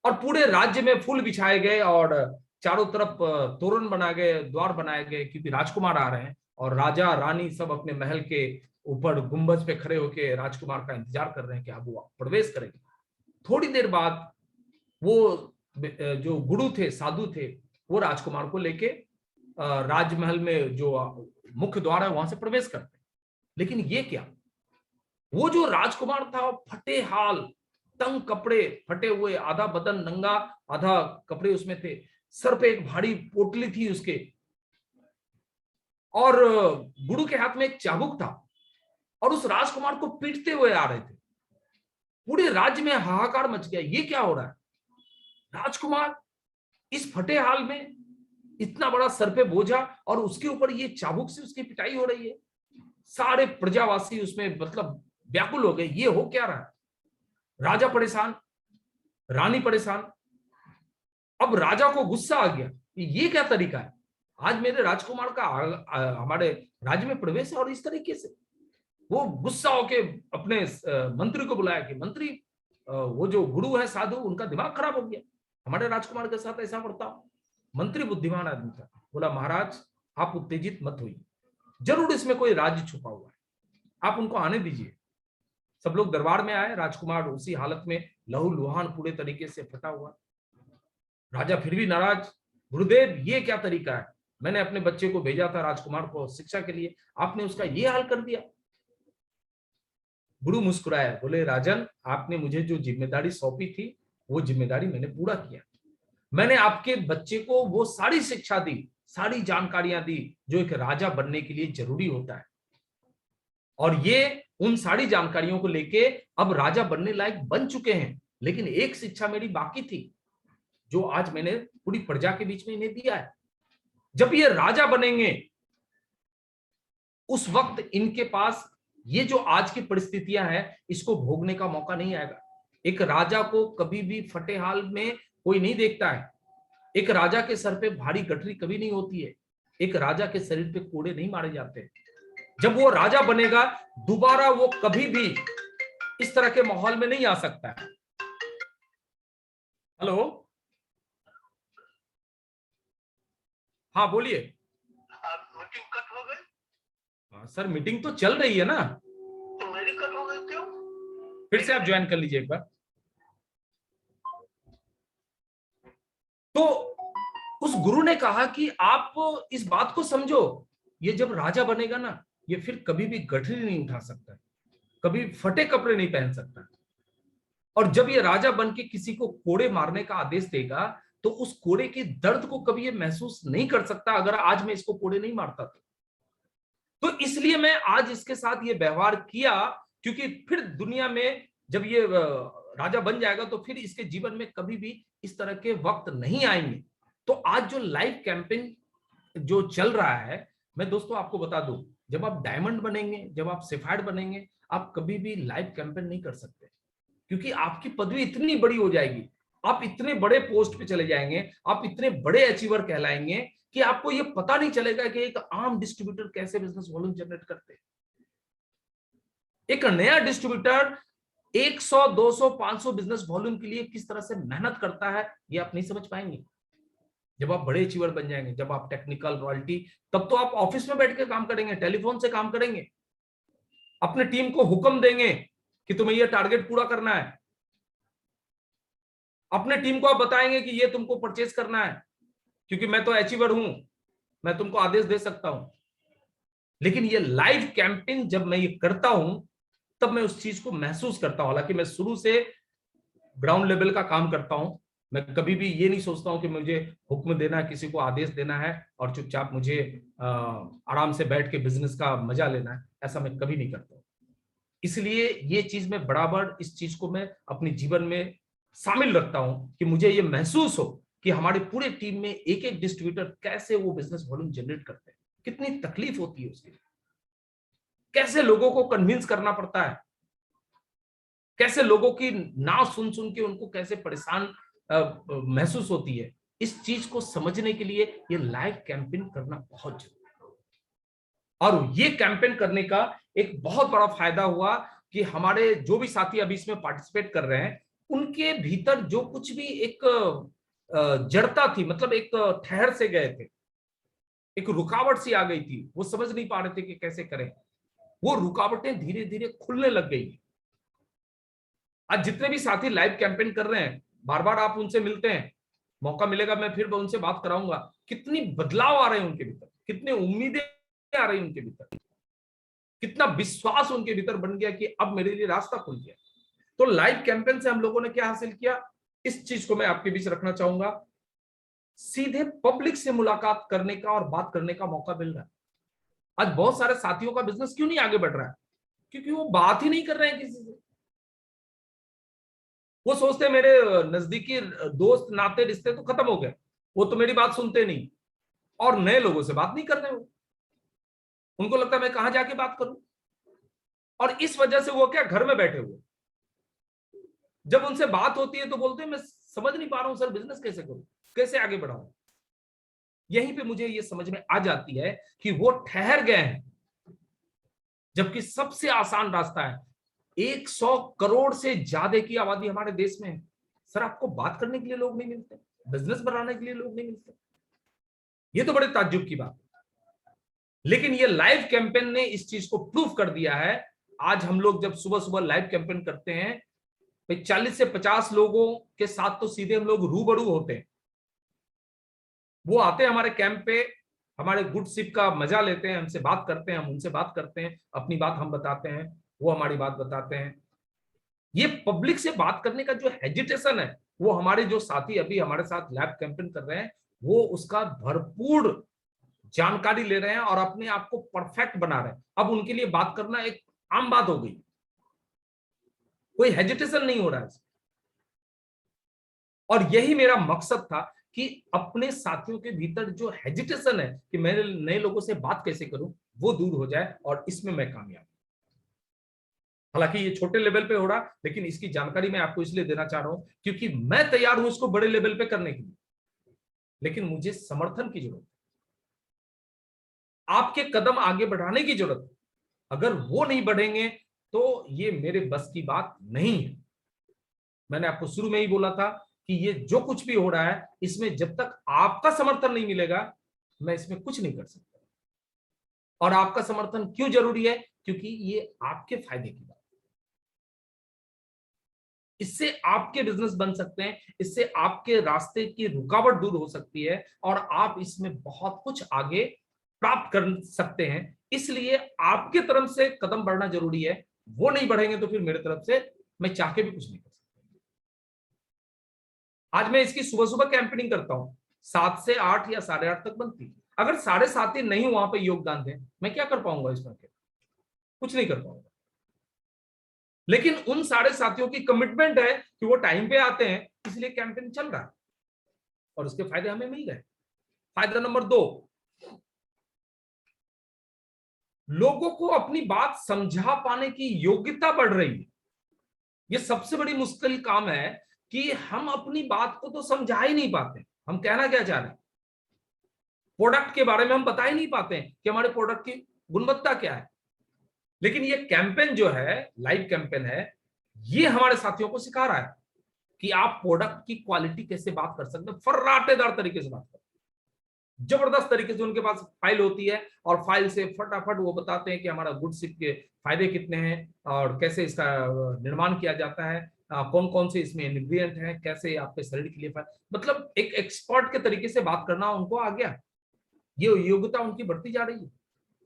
और पूरे राज्य में फूल बिछाए गए और चारों तरफ तोरण बनाए गए, द्वार बनाए गए, क्योंकि राजकुमार आ रहे हैं और राजा रानी सब अपने महल के ऊपर गुंबज पे खड़े होकर राजकुमार का इंतजार कर रहे हैं कि अब वो प्रवेश करेंगे। थोड़ी देर बाद वो जो गुरु थे, साधु थे, वो राजकुमार को लेके राजमहल में जो मुख्य द्वार है वहां से प्रवेश करते। लेकिन ये क्या, वो जो राजकुमार था फटे हाल, तंग कपड़े, फटे हुए, आधा बदन नंगा, आधा कपड़े उसमें थे, सर पे एक भारी पोटली थी उसके, और गुरु के हाथ में एक चाबुक था और उस राजकुमार को पीटते हुए आ रहे थे। पूरे राज्य में हाहाकार मच गया, ये क्या हो रहा है, राजकुमार इस फटे हाल में, इतना बड़ा सर पे बोझा और उसके ऊपर ये चाबुक से उसकी पिटाई हो रही है। सारे प्रजावासी उसमें मतलब व्याकुल हो गए, ये हो क्या रहा है। राजा परेशान, रानी परेशान। अब राजा को गुस्सा आ गया, ये क्या तरीका है, आज मेरे राजकुमार का हमारे राज्य में प्रवेश है और इस तरीके से। वो गुस्सा होके अपने मंत्री को बुलाया कि मंत्री, वो जो गुरु है साधु, उनका दिमाग खराब हो गया, हमारे राजकुमार के साथ ऐसा बर्ताव। मंत्री बुद्धिमान आदमी था, बोला महाराज आप उत्तेजित मत होइए, जरूर इसमें कोई राज छुपा हुआ है, आप उनको आने दीजिए। सब लोग दरबार में आए, राजकुमार उसी हालत में लहू लुहान पूरे तरीके से फटा हुआ। राजा फिर भी नाराज, गुरुदेव ये क्या तरीका है, मैंने अपने बच्चे को भेजा था राजकुमार को शिक्षा के लिए, आपने उसका ये हाल कर दिया। गुरु मुस्कुराया, बोले राजन, आपने मुझे जो जिम्मेदारी सौंपी थी वो जिम्मेदारी मैंने पूरा किया। मैंने आपके बच्चे को वो सारी शिक्षा दी, सारी जानकारियां दी जो एक राजा बनने के लिए जरूरी होता है, और ये उन सारी जानकारियों को लेके अब राजा बनने लायक बन चुके हैं। लेकिन एक शिक्षा मेरी बाकी थी जो आज मैंने पूरी प्रजा के बीच में इन्हें दिया है। जब ये राजा बनेंगे उस वक्त इनके पास ये जो आज की परिस्थितियां हैं इसको भोगने का मौका नहीं आएगा। एक राजा को कभी भी फटे हाल में कोई नहीं देखता है, एक राजा के सर पे भारी गठरी कभी नहीं होती है, एक राजा के शरीर पे कोड़े नहीं मारे जाते। जब वो राजा बनेगा दोबारा वो कभी भी इस तरह के माहौल में नहीं आ सकता है। हेलो, हाँ बोलिए। मीटिंग कट हो गई? हाँ सर, मीटिंग तो चल रही है ना। तो मेरी कट हो गई क्यों? फिर से आप ज्वाइन कर लीजिए एक बार। तो उस गुरु ने कहा कि आप इस बात को समझो, ये जब राजा बनेगा ना ये फिर कभी भी गठरी नहीं उठा सकता, कभी फटे कपड़े नहीं पहन सकता, और जब ये राजा बन के किसी को कोड़े मारने का आदेश देगा तो उस कोड़े के दर्द को कभी ये महसूस नहीं कर सकता अगर आज मैं इसको कोड़े नहीं मारता तो इसलिए मैं आज इसके साथ ये व्यवहार किया, क्योंकि फिर दुनिया में जब ये राजा बन जाएगा तो फिर इसके जीवन में कभी भी इस तरह के वक्त नहीं आएंगे। तो आज जो लाइव कैंपेन जो चल रहा है, मैं दोस्तों आपको बता दूं, जब आप डायमंड बनेंगे, जब आप सैफायर बनेंगे, आप कभी भी लाइव कैंपेन नहीं कर सकते, क्योंकि आपकी पदवी इतनी बड़ी हो जाएगी, आप इतने बड़े पोस्ट पे चले जाएंगे, आप इतने बड़े अचीवर कहलाएंगे कि आपको ये पता नहीं चलेगा कि एक आम डिस्ट्रीब्यूटर कैसे बिजनेस वॉल्यूम जनरेट करते हैं। एक नया डिस्ट्रीब्यूटर 100, 200, 500 बिजनेस वॉल्यूम के लिए किस तरह से मेहनत करता है ये आप नहीं समझ पाएंगे। जब आप बड़े अचीवर बन जाएंगे, जब आप टेक्निकल रॉयल्टी, तब तो आप ऑफिस में बैठ के काम करेंगे, टेलीफोन से काम करेंगे, अपने टीम को हुक्म देंगे कि तुम्हें ये टारगेट पूरा करना है, अपने टीम को आप बताएंगे कि ये तुमको परचेज करना है, क्योंकि मैं तो अचीवर हूं, मैं तुमको आदेश दे सकता हूं। लेकिन ये लाइव कैंपेन जब मैं ये करता हूं तब मैं उस चीज को महसूस करता हूं। हालांकि मैं शुरू से ग्राउंड लेवल का काम करता हूं, मैं कभी भी ये नहीं सोचता हूं कि मुझे हुक्म देना है, किसी को आदेश देना है और चुपचाप मुझे आराम से बैठ के बिजनेस का मजा लेना है, ऐसा मैं कभी नहीं करता हूं। इसलिए ये चीज मैं बराबर इस चीज को मैं अपने जीवन में शामिल रखता हूं कि मुझे ये महसूस हो कि हमारे पूरे टीम में एक एक डिस्ट्रीब्यूटर कैसे वो बिजनेस वॉल्यूम जनरेट करते हैं, कितनी तकलीफ होती है उसके लिए, कैसे लोगों को कन्विंस करना पड़ता है, कैसे लोगों की ना सुन सुन के उनको कैसे परेशान महसूस होती है। इस चीज को समझने के लिए ये लाइव कैंपेन करना बहुत जरूरी है। और ये कैंपेन करने का एक बहुत बड़ा फायदा हुआ कि हमारे जो भी साथी अभी इसमें पार्टिसिपेट कर रहे हैं उनके भीतर जो कुछ भी एक जड़ता थी, मतलब एक ठहर से गए थे, एक रुकावट सी आ गई थी, वो समझ नहीं पा रहे थे कि कैसे करें, वो रुकावटें धीरे धीरे खुलने लग गई। आज जितने भी साथी लाइव कैंपेन कर रहे हैं, बार बार आप उनसे मिलते हैं, मौका मिलेगा मैं फिर उनसे बात कराऊंगा, कितनी बदलाव आ रहे हैं उनके भीतर, कितनी उम्मीदें आ रही उनके भीतर, कितना विश्वास उनके भीतर बन गया कि अब मेरे लिए रास्ता खुल गया। तो लाइव कैंपेन से हम लोगों ने क्या हासिल किया, इस चीज को मैं आपके बीच रखना चाहूंगा। सीधे पब्लिक से मुलाकात करने का और बात करने का मौका मिल रहा है। आज बहुत सारे साथियों का बिजनेस क्यों नहीं आगे बढ़ रहा है, क्योंकि वो बात ही नहीं कर रहे हैं किसी से। वो सोचते हैं मेरे नजदीकी दोस्त नाते रिश्ते तो खत्म हो गए, वो तो मेरी बात सुनते नहीं, और नए लोगों से बात नहीं कर रहे। उनको लगता है मैं कहां जाके बात करूं, और इस वजह से वो क्या घर में बैठे हुए। जब उनसे बात होती है तो बोलते हैं मैं समझ नहीं पा रहा हूं सर, बिजनेस कैसे करूं, कैसे आगे बढ़ाऊं। यहीं पे मुझे ये समझ में आ जाती है कि वो ठहर गए हैं, जबकि सबसे आसान रास्ता है। 100 करोड़ से ज्यादा की आबादी हमारे देश में है सर, आपको बात करने के लिए लोग नहीं मिलते, बिजनेस बनाने के लिए लोग नहीं मिलते। ये तो बड़े ताज्जुब की बात है। लेकिन ये लाइव कैंपेन ने इस चीज को प्रूफ कर दिया है। आज हम लोग जब सुबह सुबह लाइव कैंपेन करते हैं, भाई 40 से 50 लोगों के साथ तो सीधे हम लोग रूबरू होते हैं। वो आते हैं हमारे कैंप पे, हमारे गुडशिप का मजा लेते हैं, हमसे बात करते हैं, हम उनसे बात करते हैं, अपनी बात हम बताते हैं, वो हमारी बात बताते हैं। ये पब्लिक से बात करने का जो हेजिटेशन है, वो हमारे जो साथी अभी हमारे साथ लैब कैंपेन कर रहे हैं, वो उसका भरपूर जानकारी ले रहे हैं और अपने आप को परफेक्ट बना रहे हैं। अब उनके लिए बात करना एक आम बात हो गई, कोई हेजिटेशन नहीं हो रहा है। और यही मेरा मकसद था कि अपने साथियों के भीतर जो हेजिटेशन है कि मैं नए लोगों से बात कैसे करूं, वो दूर हो जाए, और इसमें मैं कामयाब। हालांकि ये छोटे लेवल पे हो रहा, लेकिन इसकी जानकारी मैं आपको इसलिए देना चाह रहा हूं क्योंकि मैं तैयार हूं इसको बड़े लेवल पे करने के लिए, लेकिन मुझे समर्थन की जरूरत है, आपके कदम आगे बढ़ाने की जरूरत है। अगर वो नहीं बढ़ेंगे तो ये मेरे बस की बात नहीं है। मैंने आपको शुरू में ही बोला था कि ये जो कुछ भी हो रहा है, इसमें जब तक आपका समर्थन नहीं मिलेगा, मैं इसमें कुछ नहीं कर सकता। और आपका समर्थन क्यों जरूरी है? क्योंकि ये आपके फायदे की बात, इससे आपके बिजनेस बन सकते हैं, इससे आपके रास्ते की रुकावट दूर हो सकती है, और आप इसमें बहुत कुछ आगे प्राप्त कर सकते हैं। इसलिए आपके तरफ से कदम बढ़ना जरूरी है। वो नहीं बढ़ेंगे तो फिर मेरे तरफ से मैं चाह के भी कुछ नहीं कर सकता। आज मैं इसकी सुबह सुबह कैंपेनिंग करता हूं, 7 से 8 या 8:30 तक बनती है। अगर 7:30 ही नहीं वहां पे योगदान दें, मैं क्या कर पाऊंगा इसमें? कुछ नहीं कर पाऊंगा। लेकिन उन सारे साथियों की कमिटमेंट है कि वो टाइम पे आते हैं, इसलिए कैंपेन चल रहा है और उसके फायदे हमें मिल गए। फायदा नंबर 2, लोगों को अपनी बात समझा पाने की योग्यता बढ़ रही है। ये सबसे बड़ी मुश्किल काम है कि हम अपनी बात को तो समझा ही नहीं पाते, हम कहना क्या चाह रहे हैं, प्रोडक्ट के बारे में हम बता ही नहीं पाते हैं कि हमारे प्रोडक्ट की गुणवत्ता क्या है। लेकिन ये कैंपेन जो है, लाइव कैंपेन है, ये हमारे साथियों को सिखा रहा है कि आप प्रोडक्ट की क्वालिटी कैसे बात कर सकते हैं, फर्राटेदार तरीके से बात कर, जबरदस्त तरीके से उनके पास फाइल होती है और फाइल से फटाफट वो बताते हैं कि हमारा गुडशिप के फायदे कितने हैं और कैसे इसका निर्माण किया जाता है, कौन कौन से इसमें इंग्रेडिएंट हैं, कैसे आपके शरीर के लिए मतलब एक एक्सपर्ट के तरीके से बात करना उनको आ गया। ये योग्यता उनकी बढ़ती जा रही है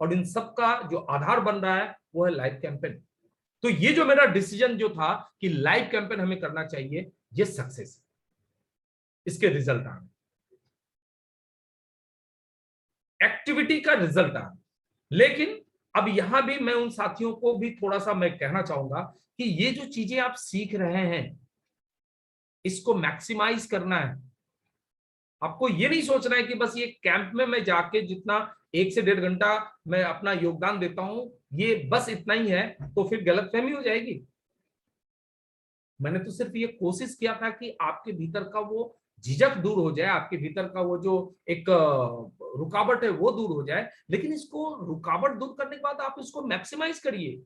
और इन सब का जो आधार बन रहा है वो है लाइव कैंपेन। तो ये जो मेरा डिसीजन जो था कि लाइव कैंपेन हमें करना चाहिए, ये सक्सेस, इसके रिजल्ट आ गए, एक्टिविटी का रिजल्ट आ गया। लेकिन अब यहां भी मैं उन साथियों को भी थोड़ा सा मैं कहना चाहूंगा कि ये जो चीजें आप सीख रहे हैं, इसको मैक्सिमाइज करना है। आपको ये नहीं सोचना है कि बस ये कैंप में मैं जाके जितना 1 से 1.5 घंटा मैं अपना योगदान देता हूं, ये बस इतना ही है, तो फिर गलतफहमी हो जाएगी। मैंने तो सिर्फ ये कोशिश किया था कि आपके भीतर का वो झिझक दूर हो जाए, आपके भीतर का वो जो एक रुकावट है वो दूर हो जाए। लेकिन इसको रुकावट दूर करने के बाद आप इसको मैक्सिमाइज करिए,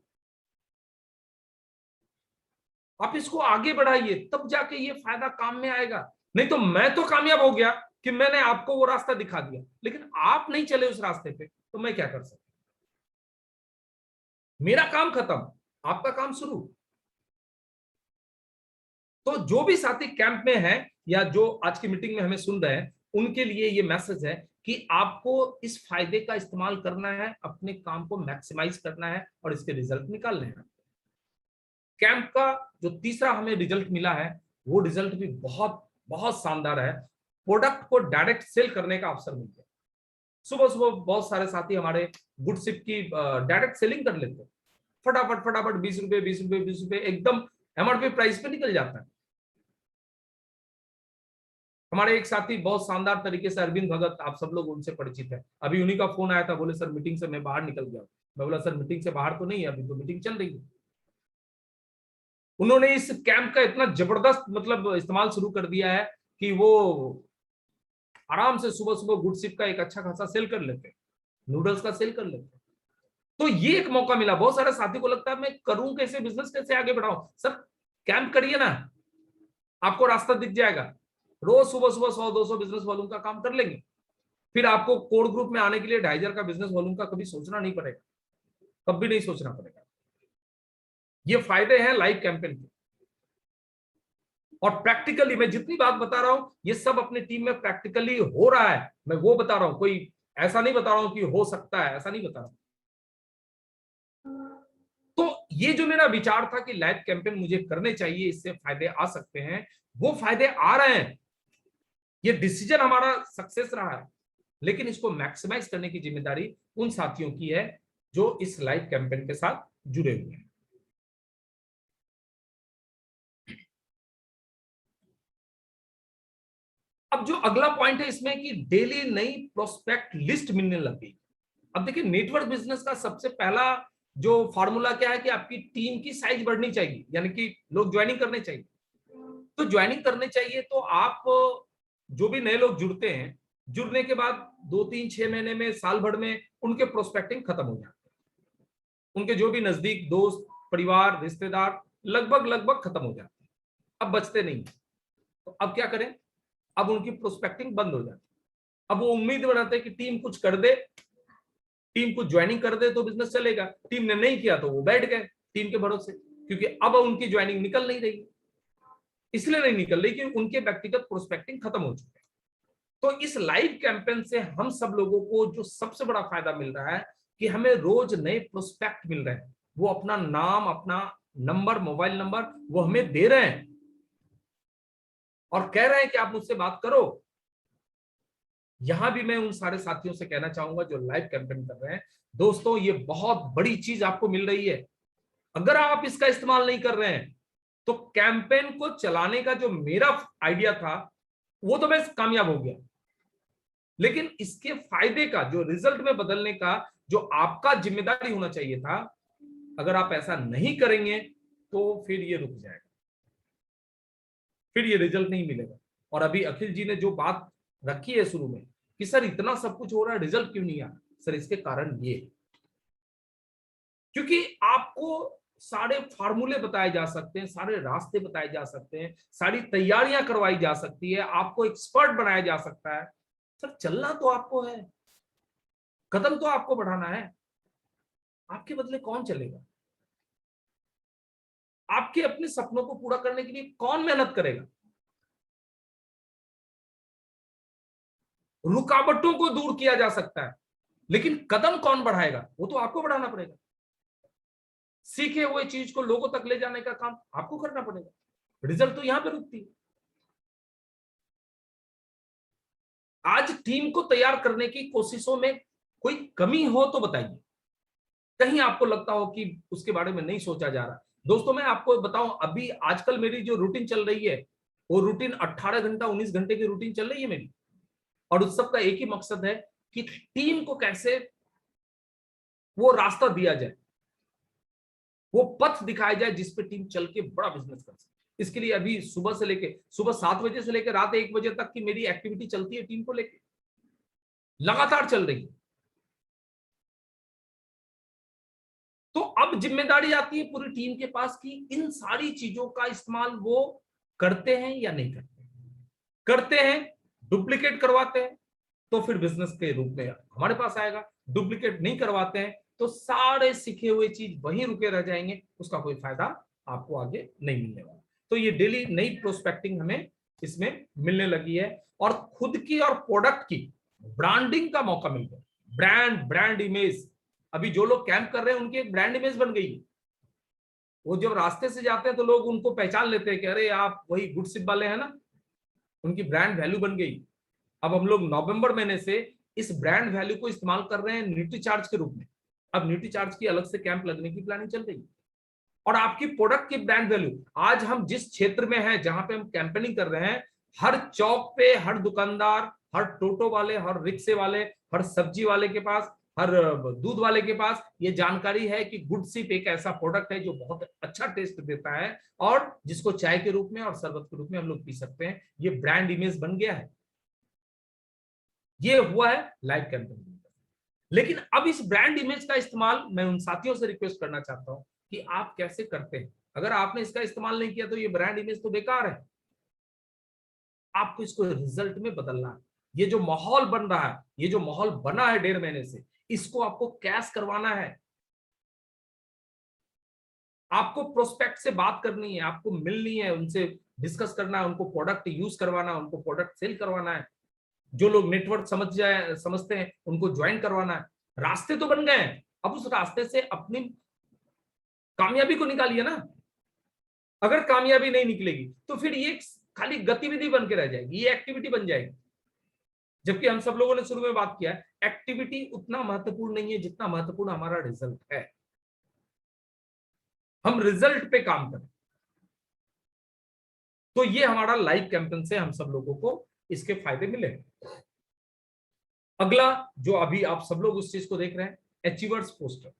आप इसको आगे बढ़ाइए, तब जाके ये फायदा काम में आएगा। नहीं तो मैं तो कामयाब हो गया कि मैंने आपको वो रास्ता दिखा दिया, लेकिन आप नहीं चले उस रास्ते पे, तो मैं क्या कर सकता? मेरा काम खत्म, आपका काम शुरू। तो जो भी साथी कैंप में है या जो आज की मीटिंग में हमें सुन रहे हैं, उनके लिए ये मैसेज है कि आपको इस फायदे का इस्तेमाल करना है, अपने काम को मैक्सिमाइज करना है और इसके रिजल्ट निकालने हैं। कैंप का जो तीसरा हमें रिजल्ट मिला है, वो रिजल्ट भी बहुत बहुत शानदार है। प्रोडक्ट को डायरेक्ट सेल करने का अवसर मिल गया। सुबह सुबह बहुत सारे साथी हमारे गुडशिप की डायरेक्ट सेलिंग कर लेते हैं, फटाफट फटाफट 20 रुपए 20 रुपए 20 रुपए एकदम एमआरपी प्राइस पे निकल जाता है। हमारे एक साथी बहुत शानदार तरीके से, अरविंद भगत, आप सब लोग उनसे परिचित है, अभी उन्हीं का फोन आया था, बोले सर मीटिंग से मैं बाहर निकल गया। मैं बोला सर मीटिंग से बाहर तो नहीं है, अभी तो मीटिंग चल रही है। उन्होंने इस कैंप का इतना जबरदस्त मतलब इस्तेमाल शुरू कर दिया है कि वो आराम से सुबह सुबह गुडशिप का एक अच्छा खासा सेल कर लेते हैं, नूडल्स का सेल कर लेते हैं। तो ये एक मौका मिला। बहुत सारे साथी को लगता है मैं करूं कैसे, बिजनेस कैसे आगे बढ़ाऊं। सर कैंप करिए ना, आपको रास्ता दिख जाएगा। रोज सुबह सुबह 100-200 बिजनेस वॉल्यूम का काम कर लेंगे, फिर आपको कोर ग्रुप में आने के लिए 2500 का बिजनेस वॉल्यूम का कभी सोचना नहीं पड़ेगा, कभी नहीं सोचना पड़ेगा। ये फायदे हैं लाइव कैंपेन के। और प्रैक्टिकली मैं जितनी बात बता रहा हूं ये सब अपनी टीम में प्रैक्टिकली हो रहा है, मैं वो बता रहा हूं, कोई ऐसा नहीं बता रहा हूं कि हो सकता है, ऐसा नहीं बता रहा हूं। तो ये जो मेरा विचार था कि लाइव कैंपेन मुझे करने चाहिए, इससे फायदे आ सकते हैं, वो फायदे आ रहे हैं। ये डिसीजन हमारा सक्सेस रहा है, लेकिन इसको मैक्सिमाइज करने की जिम्मेदारी उन साथियों की है जो इस लाइव कैंपेन के साथ जुड़े हुए हैं। अब जो अगला पॉइंट है इसमें कि डेली नई प्रोस्पेक्ट लिस्ट मिलने लग गई। अब देखिए नेटवर्क बिजनेस का सबसे पहला जो फॉर्मूला क्या है कि आपकी टीम की साइज बढ़नी चाहिए, यानी कि लोग ज्वाइनिंग करने चाहिए। तो ज्वाइनिंग करने चाहिए तो आप जो भी नए लोग जुड़ते हैं, जुड़ने के बाद 2-3-6 महीने में, साल भर में उनके प्रोस्पेक्टिंग खत्म हो जाते हैं। उनके जो भी नजदीक दोस्त, परिवार, रिश्तेदार लगभग लगभग खत्म हो जाते हैं, अब बचते नहीं। तो अब क्या करें, अब उनकी प्रोस्पेक्टिंग बंद हो जाती है। अब वो उम्मीद बनाते हैं कि टीम कुछ कर दे, टीम कुछ ज्वाइनिंग कर दे तो बिजनेस चलेगा। टीम ने नहीं किया तो वो बैठ गए टीम के भरोसे, क्योंकि अब उनकी ज्वाइनिंग निकल नहीं रही। इसलिए नहीं निकल रही कि उनके व्यक्तिगत प्रोस्पेक्टिंग खत्म हो चुके हैं। तो इस लाइव कैंपेन से हम सब लोगों को जो सबसे बड़ा फायदा मिल रहा है कि हमें रोज नए प्रोस्पेक्ट मिल रहे हैं। वो अपना नाम, अपना नंबर, मोबाइल नंबर वो हमें दे रहे हैं और कह रहे हैं कि आप मुझसे बात करो। यहां भी मैं उन सारे साथियों से कहना चाहूंगा जो लाइव कैंपेन कर रहे हैं, दोस्तों ये बहुत बड़ी चीज आपको मिल रही है। अगर आप इसका इस्तेमाल नहीं कर रहे हैं तो कैंपेन को चलाने का जो मेरा आइडिया था वो तो मैं कामयाब हो गया, लेकिन इसके फायदे का, जो रिजल्ट में बदलने का जो आपका जिम्मेदारी होना चाहिए था, अगर आप ऐसा नहीं करेंगे तो फिर ये रुक जाएगा, फिर ये रिजल्ट नहीं मिलेगा। और अभी अखिल जी ने जो बात रखी है शुरू में कि सर इतना सब कुछ हो रहा है, रिजल्ट क्यों नहीं आ, सर इसके कारण ये, क्योंकि आपको सारे फार्मूले बताए जा सकते हैं, सारे रास्ते बताए जा सकते हैं, सारी तैयारियां करवाई जा सकती है, आपको एक्सपर्ट बनाया जा सकता है। सर चलना तो आपको है, कदम तो आपको बढ़ाना है, आपके बदले कौन चलेगा? आपके अपने सपनों को पूरा करने के लिए कौन मेहनत करेगा? रुकावटों को दूर किया जा सकता है, लेकिन कदम कौन बढ़ाएगा? वो तो आपको बढ़ाना पड़ेगा। सीखे हुए चीज को लोगों तक ले जाने का काम आपको करना पड़ेगा। रिजल्ट तो यहां पे रुकती है। आज टीम को तैयार करने की कोशिशों में कोई कमी हो तो बताइए, कहीं आपको लगता हो कि उसके बारे में नहीं सोचा जा रहा। दोस्तों मैं आपको बताऊं, अभी आजकल मेरी जो रूटीन चल रही है वो रूटीन 18 घंटा 19 घंटे की रूटीन चल रही है मेरी, और उस सब का एक ही मकसद है कि टीम को कैसे वो रास्ता दिया जाए, वो पथ दिखाया जाए जिस पे टीम चल के बड़ा बिजनेस कर सके। इसके लिए अभी सुबह 7 बजे से लेकर रात 1 बजे तक की मेरी एक्टिविटी चलती है, टीम को लेकर लगातार चल रही है। तो अब जिम्मेदारी आती है पूरी टीम के पास कि इन सारी चीजों का इस्तेमाल वो करते हैं या नहीं करते। करते हैं, डुप्लीकेट करवाते हैं तो फिर बिजनेस के रूप में हमारे पास आएगा। डुप्लीकेट नहीं करवाते हैं तो सारे सीखे हुए चीज वहीं रुके रह जाएंगे, उसका कोई फायदा आपको आगे नहीं मिलने वाला। तो ये डेली नई प्रोस्पेक्टिंग हमें इसमें मिलने लगी है, और खुद की और प्रोडक्ट की ब्रांडिंग का मौका मिल गया। ब्रांड इमेज, अभी जो लोग कैंप कर रहे हैं उनकी एक ब्रांड इमेज बन गई है। वो जब रास्ते से जाते हैं तो लोग उनको पहचान लेते हैं कि अरे आप वही गुडशिप वाले हैं ना, उनकी ब्रांड वैल्यू बन गई। अब हम लोग नवंबर महीने से इस ब्रांड वैल्यू को इस्तेमाल कर रहे हैं न्यूट्री चार्ज के रूप में। अब न्यूट्री चार्ज की अलग से कैंप लगने की प्लानिंग चल रही है। और आपकी प्रोडक्ट की ब्रांड वैल्यू, आज हम जिस क्षेत्र में हैं जहां पे हम कैंपेनिंग कर रहे हैं, हर चौक पे, हर दुकानदार, हर टोटो वाले, हर रिक्शे वाले, हर सब्जी वाले के पास, हर दूध वाले के पास ये जानकारी है कि गुड सिप एक ऐसा प्रोडक्ट है जो बहुत अच्छा टेस्ट देता है और जिसको चाय के रूप में और शरबत के रूप में हम लोग पी सकते हैं। ये ब्रांड इमेज बन गया है। ये हुआ है लाइव कैंपेन। लेकिन अब इस ब्रांड इमेज का इस्तेमाल मैं उन साथियों से रिक्वेस्ट करना चाहता हूं कि आप कैसे करते हैं। अगर आपने इसका इस्तेमाल नहीं किया तो ये ब्रांड इमेज तो बेकार है। आपको इसको रिजल्ट में बदलना है। ये जो माहौल बन रहा है, ये जो माहौल बना है 1.5 महीने से, इसको आपको कैश करवाना है। आपको प्रोस्पेक्ट से बात करनी है, आपको मिलनी है, उनसे डिस्कस करना है, उनको प्रोडक्ट यूज करवाना है, उनको प्रोडक्ट सेल करवाना है। जो लोग नेटवर्क समझते हैं उनको ज्वाइन करवाना है। रास्ते तो बन गए हैं, अब उस रास्ते से अपनी कामयाबी को निकालिए ना। अगर कामयाबी नहीं निकलेगी तो फिर ये खाली गतिविधि बन के रह जाएगी, ये एक्टिविटी बन जाएगी। जबकि हम सब लोगों ने शुरू में बात किया है, एक्टिविटी उतना महत्वपूर्ण नहीं है जितना महत्वपूर्ण हमारा रिजल्ट है। हम रिजल्ट पे काम करें। तो ये हमारा लाइव कैंपेन से हम सब लोगों को इसके फायदे मिले। अगला जो अभी आप सब लोग उस चीज को देख रहे हैं, अचीवर्स पोस्टर।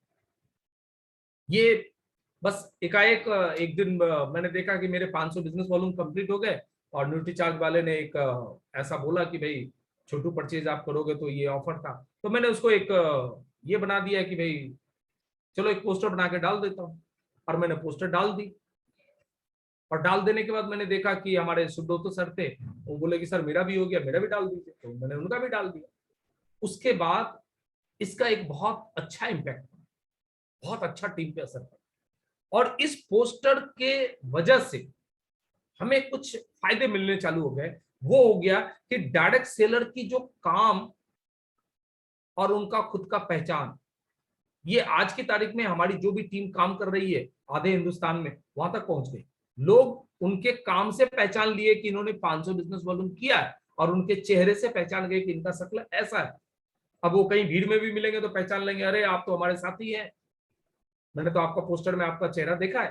ये बस एकाएक एक दिन मैंने देखा कि मेरे 500 बिजनेस वॉल्यूम कंप्लीट हो गए और न्यूट्रीचार्ज वाले ने एक ऐसा बोला कि भाई छोटू परचेज आप करोगे तो ये ऑफर था। तो मैंने उसको एक ये बना दिया कि भाई चलो एक पोस्टर बना के डाल देता हूँ। और मैंने पोस्टर डाल दी। और डाल देने के बाद मैंने देखा कि हमारे सुब्रतो सर थे, वो बोले कि सर मेरा भी हो गया, मेरा भी डाल दीजिए। तो मैंने उनका भी डाल दिया। उसके बाद इसका एक बहुत अच्छा इम्पैक्ट, बहुत अच्छा टीम पे असर पड़ा। और इस पोस्टर के वजह से हमें कुछ फायदे मिलने चालू हो गए। वो हो गया कि डायरेक्ट सेलर की जो काम और उनका खुद का पहचान, ये आज की तारीख में हमारी जो भी टीम काम कर रही है आधे हिंदुस्तान में, वहां तक पहुंच गई। लोग उनके काम से पहचान लिए कि इन्होंने 500 बिजनेस वॉल्यूम किया है और उनके चेहरे से पहचान गए कि इनका शक्ल ऐसा है। अब वो कहीं भीड़ में भी मिलेंगे तो पहचान लेंगे, अरे आप तो हमारे साथी हैं, मैंने तो आपका पोस्टर में आपका चेहरा देखा है।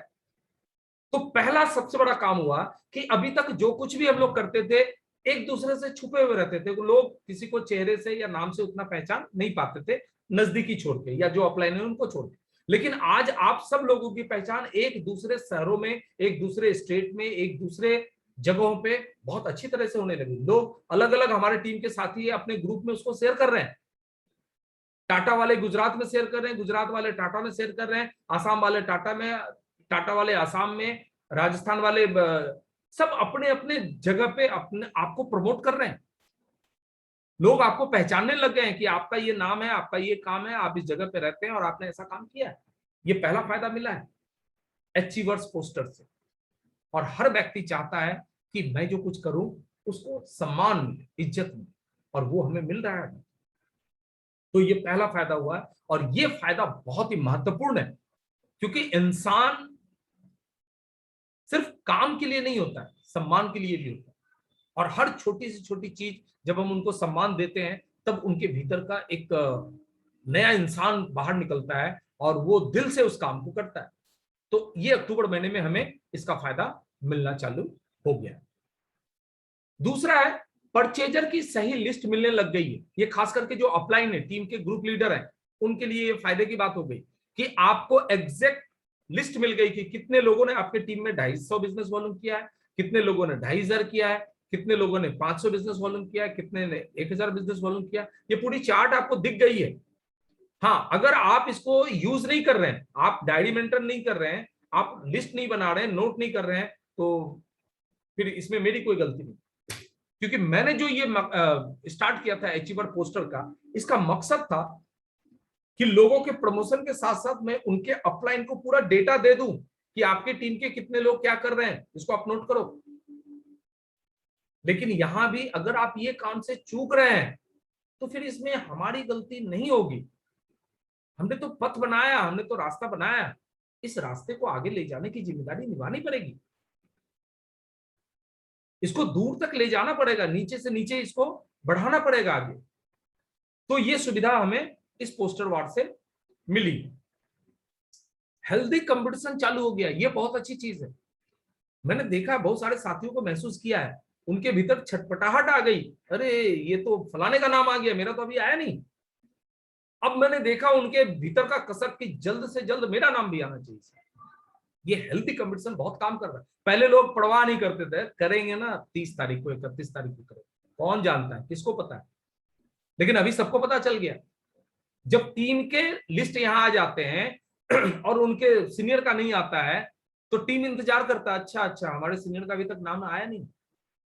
तो पहला सबसे बड़ा काम हुआ कि अभी तक जो कुछ भी हम लोग करते थे एक दूसरे से छुपे हुए रहते थे। लोग किसी को चेहरे से या नाम से उतना पहचान नहीं पाते थे, नजदीकी छोड़ के या जो अपलाइन है उनको छोड़ के। लेकिन आज आप सब लोगों की पहचान एक दूसरे शहरों में, एक दूसरे स्टेट में, एक दूसरे जगहों पे बहुत अच्छी तरह से होने लगी। लोग अलग अलग हमारे टीम के साथी अपने ग्रुप में उसको शेयर कर रहे हैं। टाटा वाले गुजरात में शेयर कर रहे हैं, गुजरात वाले टाटा में शेयर कर रहे हैं, आसाम वाले टाटा में, टाटा वाले आसाम में, राजस्थान वाले सब अपने अपने जगह पे अपने आपको प्रमोट कर रहे हैं। लोग आपको पहचानने लग गए हैं कि आपका ये नाम है, आपका ये काम है, आप इस जगह पे रहते हैं और आपने ऐसा काम किया है। ये पहला फायदा मिला है अचीवर्स पोस्टर से। और हर व्यक्ति चाहता है कि मैं जो कुछ करूं उसको सम्मान मिले, इज्जत मिले, और वो हमें मिल रहा है। तो ये पहला फायदा हुआ है। और ये फायदा बहुत ही महत्वपूर्ण है क्योंकि इंसान सिर्फ काम के लिए नहीं होता है, सम्मान के लिए भी होता है। और हर छोटी से छोटी चीज जब हम उनको सम्मान देते हैं तब उनके भीतर का एक नया इंसान बाहर निकलता है और वो दिल से उस काम को करता है। तो ये अक्टूबर महीने में हमें इसका फायदा मिलना चालू हो गया। दूसरा है परचेजर की सही लिस्ट मिलने लग गई है। ये खास करके जो अपलाइन है, टीम के ग्रुप लीडर हैं, उनके लिए ये फायदे की बात हो गई कि आपको एग्जैक्ट लिस्ट मिल गई कि कितने लोगों ने आपके टीम में 250 बिजनेस वॉल्यूम किया है, कितने लोगों ने 2500 किया है, कितने लोगों ने 500 बिजनेस वॉल्यूम किया है, कितने ने 1000 बिजनेस वॉल्यूम किया। ये पूरी चार्ट आपको दिख गई है। हाँ, अगर आप इसको यूज नहीं कर रहे हैं, आप डायरी मेंटेन नहीं कर रहे हैं, आप लिस्ट नहीं बना रहे हैं, नोट नहीं कर रहे हैं, तो फिर इसमें मेरी कोई गलती नहीं। क्योंकि मैंने जो ये स्टार्ट किया था अचीवर पोस्टर का, इसका मकसद था कि लोगों के प्रमोशन के साथ साथ मैं उनके अपलाइन को पूरा डेटा दे दूं कि आपके टीम के कितने लोग क्या कर रहे हैं, इसको आप नोट करो। लेकिन यहां भी अगर आप ये काम से चूक रहे हैं तो फिर इसमें हमारी गलती नहीं होगी। हमने तो पथ बनाया, हमने तो रास्ता बनाया, इस रास्ते को आगे ले जाने की जिम्मेदारी निभानी पड़ेगी। इसको दूर तक ले जाना पड़ेगा, नीचे से नीचे इसको बढ़ाना पड़ेगा आगे। तो ये सुविधा हमें इस पोस्टर वार्ड से मिली। हेल्दी कंपटीशन चालू हो गया, ये बहुत अच्छी चीज है। मैंने देखा बहुत सारे साथियों को महसूस किया है, उनके भीतर छटपटाहट आ गई, अरे ये तो फलाने का नाम आ गया, मेरा तो अभी आया नहीं। अब मैंने देखा उनके भीतर का कसक कि जल्द से जल्द मेरा नाम भी आना चाहिए। ये हेल्थी कंपटीशन बहुत काम कर रहा है। पहले लोग परवाह नहीं करते थे, करेंगे ना 30 तारीख को, 31 तारीख को करेंगे, कौन जानता है, किसको पता है। लेकिन अभी सबको पता चल गया। जब टीम के लिस्ट यहां आ जाते हैं और उनके सीनियर का नहीं आता है, तो टीम इंतजार करता है, अच्छा अच्छा हमारे सीनियर का अभी तक नाम आया नहीं।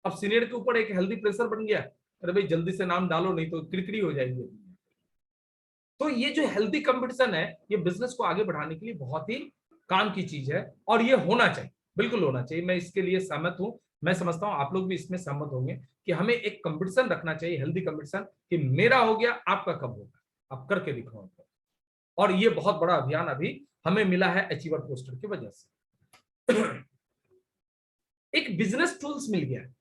अब सीनियर के ऊपर एक हेल्दी प्रेशर बन गया, अरे भाई जल्दी से नाम डालो नहीं तो किरकिरी हो जाएगी। तो ये जो हेल्दी कंपटीशन है, ये बिजनेस को आगे बढ़ाने के लिए बहुत ही काम की चीज है, और ये होना चाहिए, बिल्कुल होना चाहिए। मैं इसके लिए सहमत हूं। मैं समझता हूं आप लोग भी इसमें सहमत होंगे कि हमें एक कंपटीशन रखना चाहिए, हेल्दी कंपटीशन, कि मेरा हो गया आपका कब होगा, आप करके दिखाओ। और ये बहुत बड़ा अभियान अभी हमें मिला है अचीवर पोस्टर की वजह से। एक बिजनेस टूल्स मिल गया है।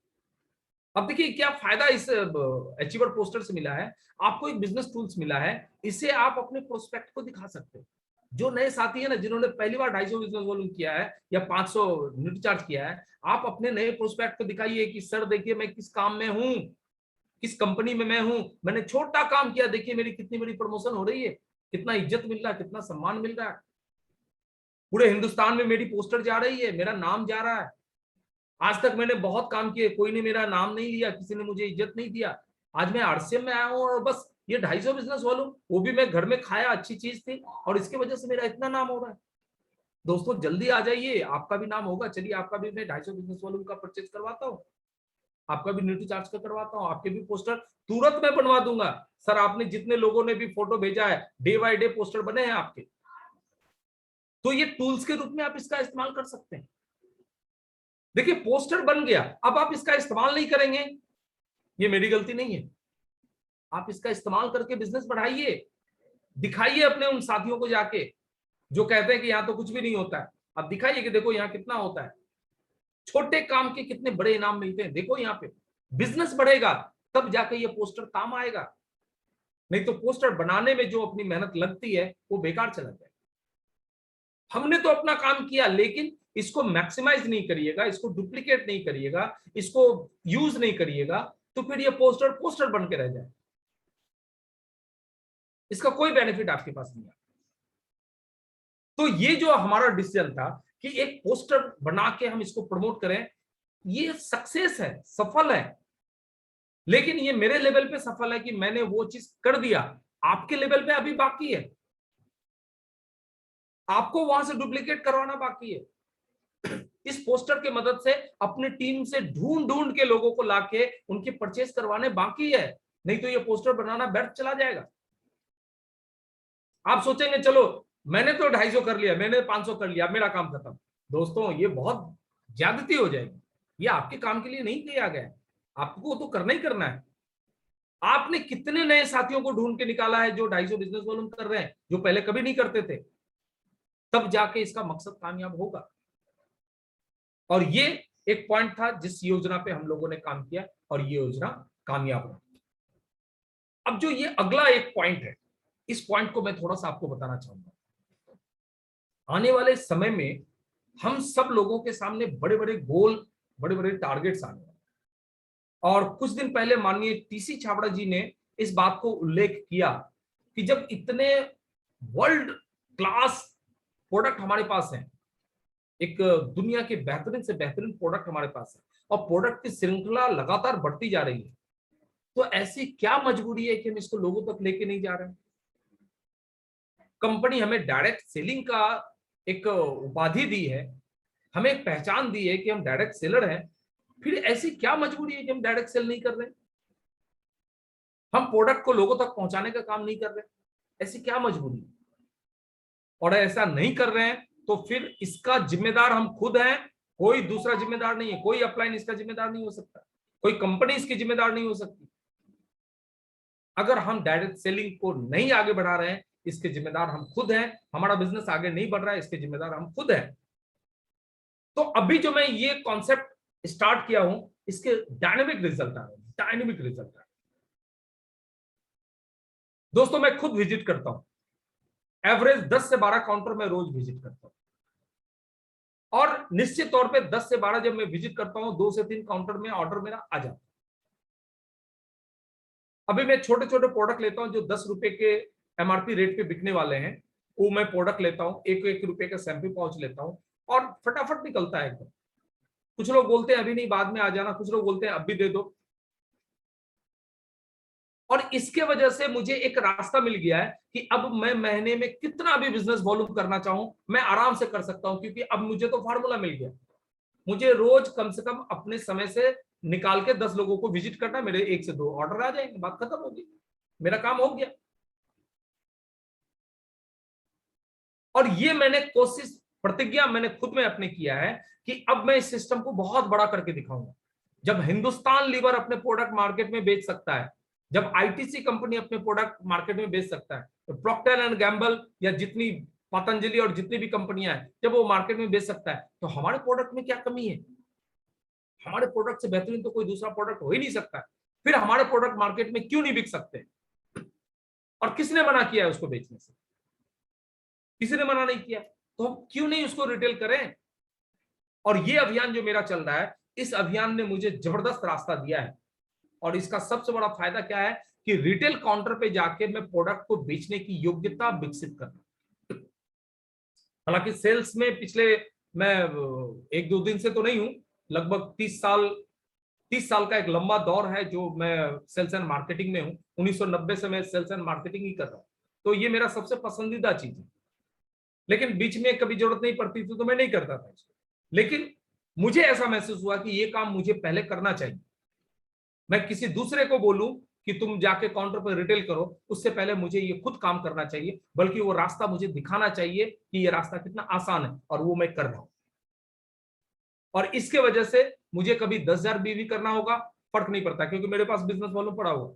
अब देखिए क्या फायदा इस अचीवर पोस्टर से मिला है, आपको एक बिजनेस टूल्स मिला है, इसे आप अपने प्रोस्पेक्ट को दिखा सकते हो। जो नए साथी है ना, जिन्होंने पहली बार 250 बिजनेस वॉल्यूम किया है या 500 यूनिट चार्ज किया है, आप अपने नए प्रोस्पेक्ट को दिखाइए कि सर देखिए मैं किस काम में हूं, किस कंपनी में मैं हूं, मैंने छोटा काम किया, देखिए मेरी कितनी बड़ी प्रमोशन हो रही है, कितना इज्जत मिल रहा है, कितना सम्मान मिल रहा है, पूरे हिंदुस्तान में मेरी पोस्टर जा रही है, मेरा नाम जा रहा है। आज तक मैंने बहुत काम किए, कोई ने मेरा नाम नहीं लिया, किसी ने मुझे इज्जत नहीं दिया। आज मैं आरसीएम में आया हूं और बस ये 250 बिजनेस वॉल्यूम, वो भी मैं घर में खाया, अच्छी चीज थी, और इसकी वजह से मेरा इतना नाम हो रहा है। दोस्तों जल्दी आ जाइए, आपका भी नाम होगा। चलिए आपका भी मैं 250 बिजनेस वॉल्यूम का परचेज करवाता हूँ, आपका भी न्यूट्री चार्ज का करवाता हूँ, आपके भी पोस्टर तुरंत मैं बनवा दूंगा। सर आपने जितने लोगों ने भी फोटो भेजा है, डे बाय डे पोस्टर बने हैं आपके। तो ये टूल्स के रूप में आप इसका इस्तेमाल कर सकते हैं। देखिए पोस्टर बन गया, अब आप इसका इस्तेमाल नहीं करेंगे, ये मेरी गलती नहीं है। आप इसका इस्तेमाल करके बिजनेस बढ़ाइए, दिखाइए अपने उन साथियों को जाके जो कहते हैं कि यहाँ तो कुछ भी नहीं होता है। अब दिखाइए कि देखो यहाँ कितना होता है, छोटे काम के कितने बड़े इनाम मिलते हैं, देखो यहाँ पे। बिजनेस बढ़ेगा तब जाके ये पोस्टर काम आएगा, नहीं तो पोस्टर बनाने में जो अपनी मेहनत लगती है वो बेकार चला जाए। हमने तो अपना काम किया, लेकिन इसको मैक्सिमाइज नहीं करिएगा, इसको डुप्लीकेट नहीं करिएगा, इसको यूज नहीं करिएगा, तो फिर ये पोस्टर पोस्टर बन के रह जाए, इसका कोई बेनिफिट आपके पास नहीं है। तो ये जो हमारा डिसीजन था कि एक पोस्टर बना के हम इसको प्रमोट करें, ये सक्सेस है, सफल है। लेकिन ये मेरे लेवल पे सफल है कि मैंने वो चीज कर दिया, आपके लेवल पे अभी बाकी है, आपको वहां से डुप्लीकेट करवाना बाकी है। इस पोस्टर के मदद से अपने टीम से ढूंढ ढूंढ के लोगों को लाके उनके परचेज करवाने बाकी है, नहीं तो ये पोस्टर बनाना व्यर्थ चला जाएगा। आप सोचेंगे चलो मैंने तो 250 कर लिया, मैंने 500 कर लिया, मेरा काम खत्म। दोस्तों ये बहुत ज्यादती हो जाएगी, ये आपके काम के लिए नहीं किया गया है, आपको तो करना ही करना है। आपने कितने नए साथियों को ढूंढ के निकाला है जो 250 बिजनेस वॉल्यूम कर रहे हैं, जो पहले कभी नहीं करते थे, तब जाके इसका मकसद कामयाब होगा। और ये एक पॉइंट था जिस योजना पे हम लोगों ने काम किया, और ये योजना कामयाब रही। अब जो ये अगला एक पॉइंट है, इस पॉइंट को मैं थोड़ा सा आपको बताना चाहूंगा। आने वाले समय में हम सब लोगों के सामने बड़े बड़े गोल, बड़े बड़े टारगेट्स आने वाले। और कुछ दिन पहले माननीय टीसी छाबड़ा जी ने इस बात को उल्लेख किया कि जब इतने वर्ल्ड क्लास प्रोडक्ट हमारे पास हैं, एक दुनिया के बेहतरीन से बेहतरीन प्रोडक्ट हमारे पास है, और प्रोडक्ट की श्रृंखला लगातार बढ़ती जा रही है, तो ऐसी क्या मजबूरी है कि हम इसको लोगों तक लेके नहीं जा रहे हैं। कंपनी हमें डायरेक्ट सेलिंग का एक उपाधि दी है, हमें एक पहचान दी है कि हम डायरेक्ट सेलर हैं, फिर ऐसी क्या मजबूरी है कि हम डायरेक्ट सेल नहीं कर रहे, हम प्रोडक्ट को लोगों तक पहुंचाने का काम नहीं कर रहे, ऐसी क्या मजबूरी है। और ऐसा नहीं कर रहे हैं तो फिर इसका जिम्मेदार हम खुद हैं, कोई दूसरा जिम्मेदार नहीं है, कोई अपलाइन इसका जिम्मेदार नहीं हो सकता, कोई कंपनी इसकी जिम्मेदार नहीं हो सकती। अगर हम डायरेक्ट सेलिंग को नहीं आगे बढ़ा रहे हैं, इसके जिम्मेदार हम खुद हैं, हमारा बिजनेस आगे नहीं बढ़ रहा है, इसके जिम्मेदार हम खुद हैं। तो अभी जो मैं ये कॉन्सेप्ट स्टार्ट किया हूं, इसके डायनेमिक रिजल्ट आ रहे हैं, डायनेमिक रिजल्ट आ रहे हैं। दोस्तों मैं खुद विजिट करता हूं, एवरेज 10 से 12 काउंटर में रोज विजिट करता हूं, और निश्चित तौर पे 10 से 12 जब मैं विजिट करता हूं, 2 से 3 काउंटर में ऑर्डर मेरा आ जाता है। अभी मैं छोटे छोटे प्रोडक्ट लेता हूं जो 10 रुपए के एमआरपी रेट पे बिकने वाले हैं, वो मैं प्रोडक्ट लेता हूँ, 1-1 रुपए का शैम्पू पाउच लेता हूँ और फटाफट निकलता है एकदम। कुछ लोग बोलते हैं अभी नहीं, बाद में आ जाना, कुछ लोग बोलते हैं अब भी दे दो। और इसके वजह से मुझे एक रास्ता मिल गया है कि अब मैं महीने में कितना भी बिजनेस वॉल्यूम करना चाहूं मैं आराम से कर सकता हूं, क्योंकि अब मुझे तो फार्मूला मिल गया। मुझे रोज कम से कम अपने समय से निकाल के 10 लोगों को विजिट करना, मेरे 1 से 2 ऑर्डर आ जाएंगे, बात खत्म होगी, मेरा काम हो गया। और ये मैंने कोशिश, प्रतिज्ञा मैंने खुद में अपने किया है कि अब मैं इस सिस्टम को बहुत बड़ा करके दिखाऊंगा। जब हिंदुस्तान लीवर अपने प्रोडक्ट मार्केट में बेच सकता है, जब आईटीसी कंपनी अपने प्रोडक्ट मार्केट में बेच सकता है, तो प्रॉक्टर एंड गैम्बल या जितनी पतंजलि और जितनी भी कंपनियां हैं जब वो मार्केट में बेच सकता है, तो हमारे प्रोडक्ट में क्या कमी है? हमारे प्रोडक्ट से बेहतरीन तो कोई दूसरा प्रोडक्ट हो ही नहीं सकता। फिर हमारे प्रोडक्ट मार्केट में क्यों नहीं बिक सकते? और किसने मना किया है उसको बेचने से? किसी ने मना नहीं किया, तो हम क्यों नहीं उसको रिटेल करें? और ये अभियान जो मेरा चल रहा है, इस अभियान ने मुझे जबरदस्त रास्ता दिया है। और इसका सबसे बड़ा फायदा क्या है कि रिटेल काउंटर पे जाके मैं प्रोडक्ट को बेचने की योग्यता विकसित करना। हालांकि सेल्स में पिछले, मैं 1-2 दिन से तो नहीं हूं, लगभग 30 साल का एक लंबा दौर है जो मैं सेल्स एंड मार्केटिंग में हूं। 1990 से मैं सेल्स एंड मार्केटिंग ही कर रहा हूं, तो ये मेरा सबसे पसंदीदा चीज है। लेकिन बीच में कभी जरूरत नहीं पड़ती थी तो मैं नहीं करता था इसको। लेकिन मुझे ऐसा महसूस हुआ कि ये काम मुझे पहले करना चाहिए। मैं किसी दूसरे को बोलूं कि तुम जाके काउंटर पर रिटेल करो, उससे पहले मुझे ये खुद काम करना चाहिए, बल्कि वो रास्ता मुझे दिखाना चाहिए कि ये रास्ता कितना आसान है, और वो मैं कर रहा हूं। और इसके वजह से मुझे कभी 10,000 भी करना होगा, फर्क नहीं पड़ता, क्योंकि मेरे पास बिजनेस वॉल्यूम पड़ा हुआ।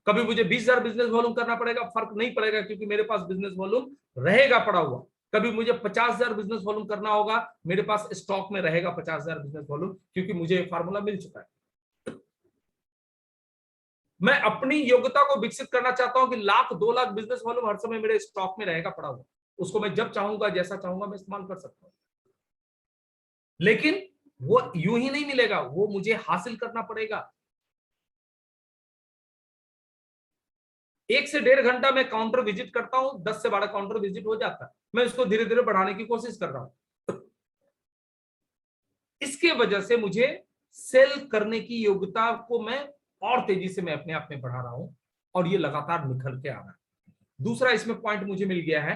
कभी मुझे 20,000 बिजनेस वॉल्यूम करना पड़ेगा, फर्क नहीं पड़ेगा, क्योंकि मेरे पास बिजनेस वॉल्यूम रहेगा पड़ा हुआ। कभी मुझे 50,000 बिजनेस वॉल्यूम करना होगा, मेरे पास स्टॉक में रहेगा 50,000 बिजनेस वॉल्यूम, क्योंकि मुझे फार्मूला मिल चुका है। मैं अपनी योग्यता को विकसित करना चाहता हूं कि 1,00,000-2,00,000 बिजनेस वॉल्यूम हर समय मेरे स्टॉक में रहेगा पड़ा हुआ, उसको मैं जब चाहूंगा जैसा चाहूंगा मैं इस्तेमाल कर सकता हूं। लेकिन वो यूं ही नहीं मिलेगा, वो मुझे हासिल करना पड़ेगा। 1 से 1.5 घंटा मैं काउंटर विजिट करता हूं, 10 से 12 काउंटर विजिट हो जाता है। मैं इसको धीरे धीरे बढ़ाने की कोशिश कर रहा हूं। इसके वजह से मुझे सेल करने की योग्यता को मैं और तेजी से मैं अपने आप में बढ़ा रहा हूं, और ये लगातार निखर के आ रहा है। दूसरा इसमें पॉइंट मुझे मिल गया है,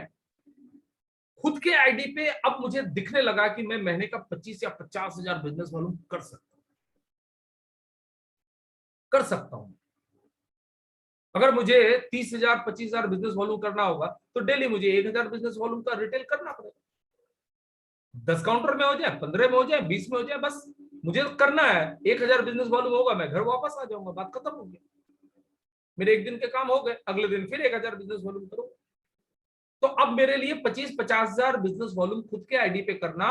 खुद के आईडी पे अब मुझे दिखने लगा कि मैं महीने का 25 या 50,000 बिजनेस वॉल्यूम कर सकता हूं। अगर मुझे 30,000 25,000 बिजनेस वॉल्यूम करना होगा तो डेली मुझे 1,000 बिजनेस वॉल्यूम का रिटेल करना पड़ेगा। 10 काउंटर में हो जाए, 15 में हो जाए, 20 में हो जाए, बस मुझे करना है। 1,000 बिजनेस वॉल्यूम होगा, मैं घर वापस आ जाऊंगा, बात खत्म हो गई। मेरे एक दिन के काम हो गए, अगले दिन फिर 1,000 बिजनेस वॉल्यूम करो। तो अब मेरे लिए 25-50,000 बिजनेस वॉल्यूम खुद के आईडी पे करना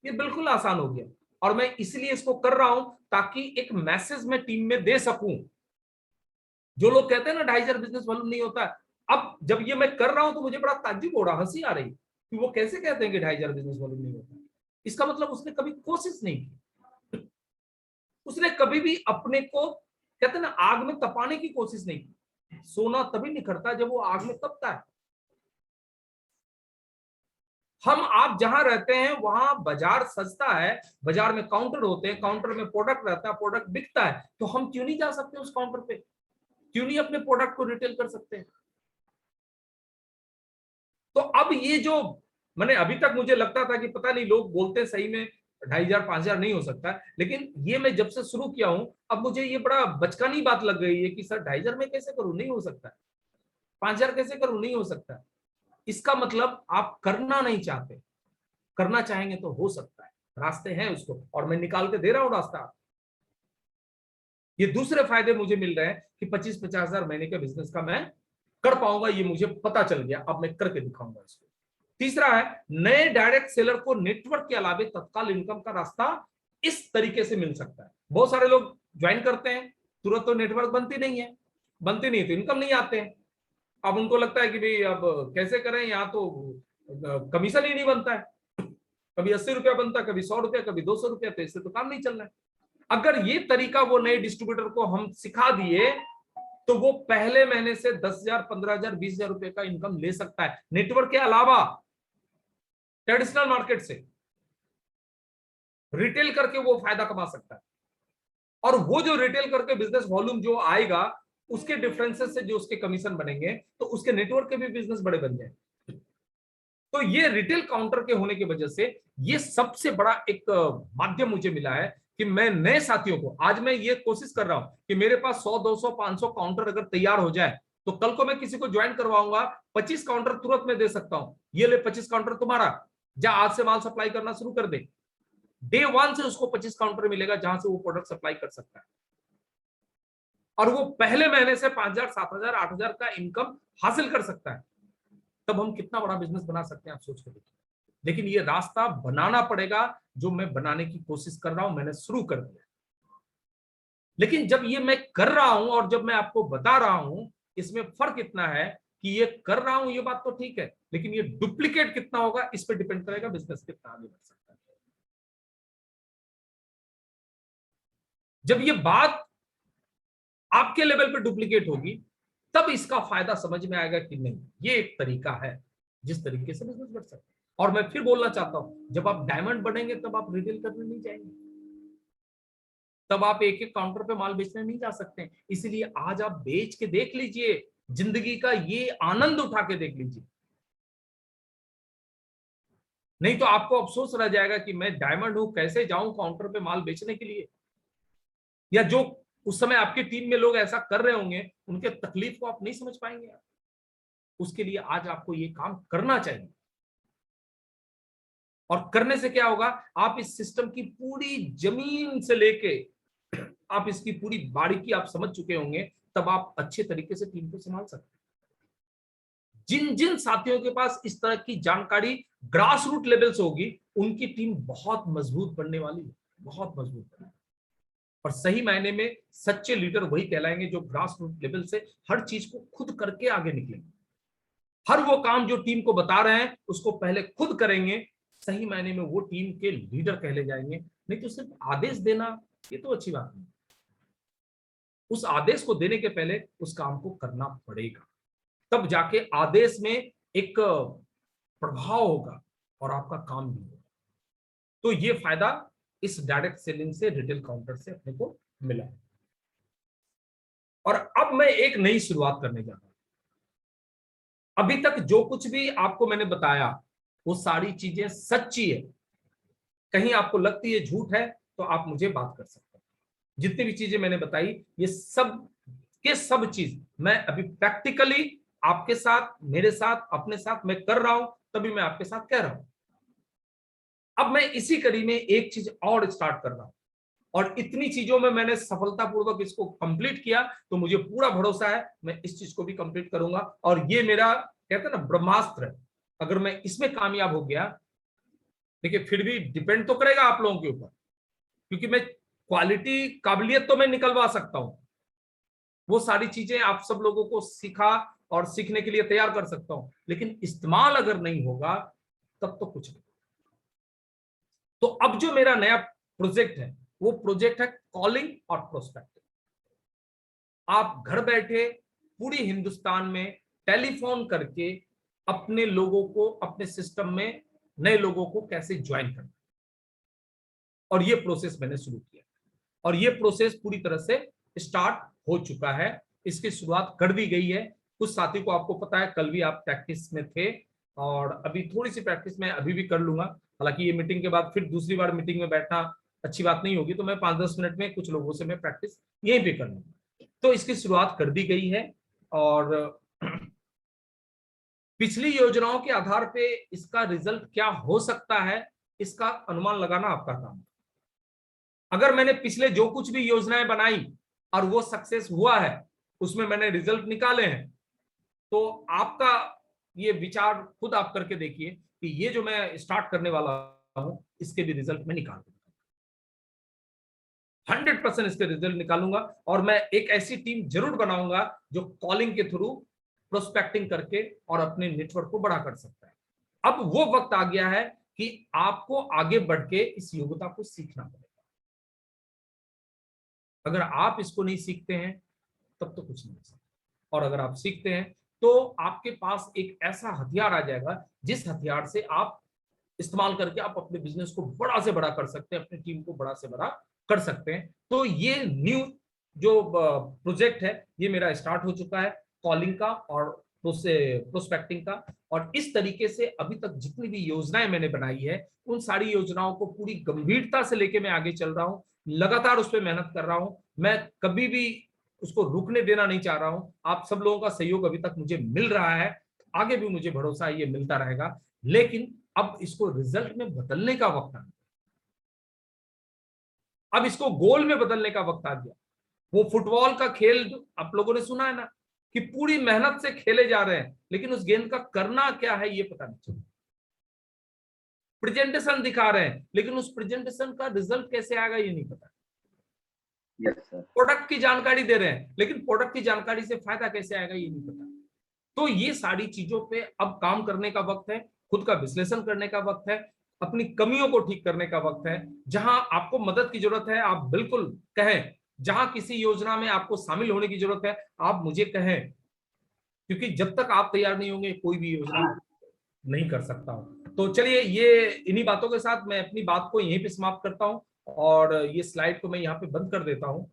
ये बिल्कुल आसान हो गया। और मैं इसलिए इसको कर रहा हूं ताकि एक मैसेज मैं टीम में दे सकूं। जो लोग कहते हैं ना 2,500 बिजनेस वॉल्यूम नहीं होता, अब जब ये मैं कर रहा हूं तो मुझे बड़ा ताज्जुब हो रहा, हंसी आ रही कि वो कैसे कहते हैं कि 2,500 बिजनेस वॉल्यूम नहीं होता। इसका मतलब उसने कभी कोशिश नहीं की, उसने कभी भी अपने को, कहते हैं ना, आग में तपाने की कोशिश नहीं की। सोना तभी निखरता जब वो आग में तपता है। हम आप जहां रहते हैं वहां बाजार सजता है, बाजार में काउंटर होते हैं, काउंटर में प्रोडक्ट रहता है, प्रोडक्ट बिकता है, तो हम क्यों नहीं जा सकते उस काउंटर पे? क्यों नहीं अपने प्रोडक्ट को रिटेल कर सकते हैं? तो अब ये जो मैंने अभी तक, मुझे लगता था कि पता नहीं लोग बोलते सही में 2,500 5,000 नहीं हो सकता, लेकिन ये मैं जब से शुरू किया हूं अब मुझे ये बड़ा बचकानी बात लग गई है कि सर 2,500 में कैसे करूं, नहीं हो सकता। 5,000 कैसे करूं, नहीं हो सकता। इसका मतलब आप करना नहीं चाहते, करना चाहेंगे तो हो सकता है, रास्ते हैं उसको, और मैं निकाल के दे रहा हूं रास्ता। ये दूसरे फायदे मुझे मिल रहे हैं कि 25-50,000 महीने के बिजनेस का मैं कर पाऊंगा, ये मुझे पता चल गया, अब मैं करके दिखाऊंगा इसको। तीसरा है, नए डायरेक्ट सेलर को नेटवर्क के अलावा तत्काल इनकम का रास्ता इस तरीके से मिल सकता है। बहुत सारे लोग ज्वाइन करते हैं, तुरंत तो नेटवर्क बनती नहीं है, बनती नहीं तो इनकम नहीं आते हैं। अब उनको लगता है कि भाई अब कैसे करें, यहाँ तो कमीशन ही नहीं बनता है, कभी 80 रुपया बनता है, कभी 100 रुपया, कभी 200 रुपया, तो इससे तो काम नहीं चल रहा है। अगर ये तरीका वो नए डिस्ट्रीब्यूटर को हम सिखा दिए तो वो पहले महीने से 10,000, 15,000, 20,000 रुपए का इनकम ले सकता है नेटवर्क के अलावा, ट्रेडिशनल मार्केट से रिटेल करके वो फायदा कमा सकता है। और वो जो रिटेल करके बिजनेस वॉल्यूम जो आएगा, उसके डिफरेंसेस से जो उसके कमीशन बनेंगे, तो उसके नेटवर्क के भी बिजनेस बड़े बन जाएंगे। तो ये रिटेल काउंटर के होने की वजह से ये सबसे बड़ा एक माध्यम मुझे मिला है कि मैं नए साथियों को, आज मैं ये कोशिश कर रहा हूं कि मेरे पास 100, 200, 500 काउंटर अगर तैयार हो जाए, तो कल को मैं किसी को ज्वाइन करवाऊंगा, 25 काउंटर तुरंत में दे सकता हूं, ये ले 25 काउंटर तुम्हारा, जा आज से माल सप्लाई करना शुरू कर दे। डे 1 से उसको 25 काउंटर मिलेगा जहां से वो प्रोडक्ट सप्लाई कर सकता है, और वो पहले महीने से 5,000, 7,000, 8,000 का इनकम हासिल कर सकता है। तब हम कितना बड़ा बिजनेस बना सकते हैं, आप सोच के देखिए। लेकिन ये रास्ता बनाना पड़ेगा, जो मैं बनाने की कोशिश कर रहा हूं, मैंने शुरू कर दिया। लेकिन जब ये मैं कर रहा हूं और जब मैं आपको बता रहा हूं, इसमें फर्क इतना है कि ये कर रहा हूं, ये बात तो ठीक है, लेकिन ये डुप्लीकेट कितना होगा इस पर डिपेंड करेगा बिजनेस कितना आगे बढ़ सकता है। जब ये बात आपके लेवल पे डुप्लीकेट होगी, तब इसका फायदा समझ में आएगा कि नहीं, ये एक तरीका है जिस तरीके से बिजनेस बढ़ सकता है। और मैं फिर बोलना चाहता हूं, जब आप डायमंड बनेंगे तब आप रिटेल करने नहीं जाएंगे, तब आप एक एक काउंटर पे माल बेचने नहीं जा सकते। इसीलिए आज आप बेच के देख लीजिए, जिंदगी का ये आनंद उठा के देख लीजिए, नहीं तो आपको अफसोस रह जाएगा कि मैं डायमंड हूं, कैसे जाऊं काउंटर पे माल बेचने के लिए। या जो उस समय आपकी टीम में लोग ऐसा कर रहे होंगे, उनके तकलीफ को आप नहीं समझ पाएंगे। उसके लिए आज आपको ये काम करना चाहिए, और करने से क्या होगा, आप इस सिस्टम की पूरी जमीन से लेके आप इसकी पूरी बारीकी आप समझ चुके होंगे, तब आप अच्छे तरीके से टीम को संभाल सकते हैं। जिन जिन साथियों के पास इस तरह की जानकारी ग्रास रूट लेवल से होगी, उनकी टीम बहुत मजबूत बनने वाली है, बहुत मजबूत बनने। और सही मायने में सच्चे लीडर वही कहलाएंगे जो ग्रास रूट लेवल से हर चीज को खुद करके आगे निकलेंगे। हर वो काम जो टीम को बता रहे हैं उसको पहले खुद करेंगे, सही मायने में वो टीम के लीडर कहले जाएंगे। नहीं तो सिर्फ आदेश देना ये तो अच्छी बात नहीं, उस आदेश को देने के पहले उस काम को करना पड़ेगा, तब जाके आदेश में एक प्रभाव होगा और आपका काम भी होगा। तो ये फायदा इस डायरेक्ट सेलिंग से, रिटेल काउंटर से अपने को मिला है। और अब मैं एक नई शुरुआत करने जा रहा हूं। अभी तक जो कुछ भी आपको मैंने बताया वो सारी चीजें सच्ची है, कहीं आपको लगती है झूठ है तो आप मुझे बात कर सकते हैं। जितनी भी चीजें मैंने बताई ये सब के सब चीज मैं अभी प्रैक्टिकली आपके साथ, मेरे साथ, अपने साथ मैं कर रहा हूं, तभी मैं आपके साथ कह रहा हूं। अब मैं इसी कड़ी में एक चीज और स्टार्ट कर रहा हूं, और इतनी चीजों में मैंने सफलतापूर्वक इसको कंप्लीट किया, तो मुझे पूरा भरोसा है मैं इस चीज को भी कंप्लीट करूंगा। और ये मेरा कहते हैं ना ब्रह्मास्त्र है, अगर मैं इसमें कामयाब हो गया, देखिए फिर भी डिपेंड तो करेगा आप लोगों के ऊपर, क्योंकि मैं क्वालिटी काबिलियत तो मैं निकलवा सकता हूं, वो सारी चीजें आप सब लोगों को सिखा और सीखने के लिए तैयार कर सकता हूं, लेकिन इस्तेमाल अगर नहीं होगा तब तो कुछ नहीं। तो अब जो मेरा नया प्रोजेक्ट है वो प्रोजेक्ट है कॉलिंग और प्रोस्पेक्टिंग। आप घर बैठे पूरी हिंदुस्तान में टेलीफोन करके अपने लोगों को अपने सिस्टम में, नए लोगों को कैसे ज्वाइन करना, और ये प्रोसेस मैंने शुरू किया, और ये प्रोसेस पूरी तरह से स्टार्ट हो चुका है। इसकी शुरुआत कर दी गई है। कुछ साथी को आपको पता है, कल भी आप प्रैक्टिस में थे, और अभी थोड़ी सी प्रैक्टिस मैं अभी भी कर लूंगा। हालांकि ये मीटिंग के बाद फिर दूसरी बार मीटिंग में बैठना अच्छी बात नहीं होगी, तो मैं 5-10 मिनट में कुछ लोगों से मैं प्रैक्टिस यहीं पे कर लूंगा। तो इसकी शुरुआत कर दी गई है, और पिछली योजनाओं के आधार पे इसका रिजल्ट क्या हो सकता है, इसका अनुमान लगाना आपका काम है। अगर मैंने पिछले जो कुछ भी योजनाएं बनाई और वो सक्सेस हुआ है, उसमें मैंने रिजल्ट निकाले हैं, तो आपका ये विचार खुद आप करके देखिए कि ये जो मैं स्टार्ट करने वाला हूं इसके भी रिजल्ट मैं निकाल दूंगा, 100% इसके रिजल्ट निकालूंगा। और मैं एक ऐसी टीम जरूर बनाऊंगा जो कॉलिंग के थ्रू प्रोस्पेक्टिंग करके और अपने नेटवर्क को बड़ा कर सकता है। अब वो वक्त आ गया है कि आपको आगे बढ़ के इस योग्यता को सीखना पड़ेगा। अगर आप इसको नहीं सीखते हैं तब तो कुछ नहीं हो सकता। और अगर आप सीखते हैं तो आपके पास एक ऐसा हथियार आ जाएगा जिस हथियार से आप इस्तेमाल करके आप अपने बिजनेस को बड़ा से बड़ा कर सकते हैं, अपनी टीम को बड़ा से बड़ा कर सकते हैं। तो ये न्यू जो प्रोजेक्ट है ये मेरा स्टार्ट हो चुका है, कॉलिंग का और प्रोस्पेक्टिंग का। और इस तरीके से अभी तक जितनी भी योजनाएं मैंने बनाई है उन सारी योजनाओं को पूरी गंभीरता से लेके मैं आगे चल रहा हूं, लगातार उस पर मेहनत कर रहा हूं। मैं कभी भी उसको रुकने देना नहीं चाह रहा हूं। आप सब लोगों का सहयोग अभी तक मुझे मिल रहा है, आगे भी मुझे भरोसा है ये मिलता रहेगा। लेकिन अब इसको रिजल्ट में बदलने का वक्त आ गया, अब इसको गोल में बदलने का वक्त आ गया। वो फुटबॉल का खेल जो आप लोगों ने सुना है ना, कि पूरी मेहनत से खेले जा रहे हैं लेकिन उस गेंद का करना क्या है ये पता नहीं चलता। प्रेजेंटेशन दिखा रहे हैं लेकिन उस प्रेजेंटेशन का रिजल्ट कैसे आएगा ये नहीं पता। Yes sir. प्रोडक्ट की जानकारी दे रहे हैं लेकिन प्रोडक्ट की जानकारी से फायदा कैसे आएगा ये नहीं पता। तो ये सारी चीजों पे अब काम करने का वक्त है, खुद का विश्लेषण करने का वक्त है, अपनी कमियों को ठीक करने का वक्त है। जहां आपको मदद की जरूरत है आप बिल्कुल कहें, जहां किसी योजना में आपको शामिल होने की जरूरत है आप मुझे कहें, क्योंकि जब तक आप तैयार नहीं होंगे कोई भी योजना नहीं कर सकता हूं। तो चलिए ये इन्हीं बातों के साथ मैं अपनी बात को यहीं पे समाप्त करता हूं और ये स्लाइड को मैं यहाँ पे बंद कर देता हूं।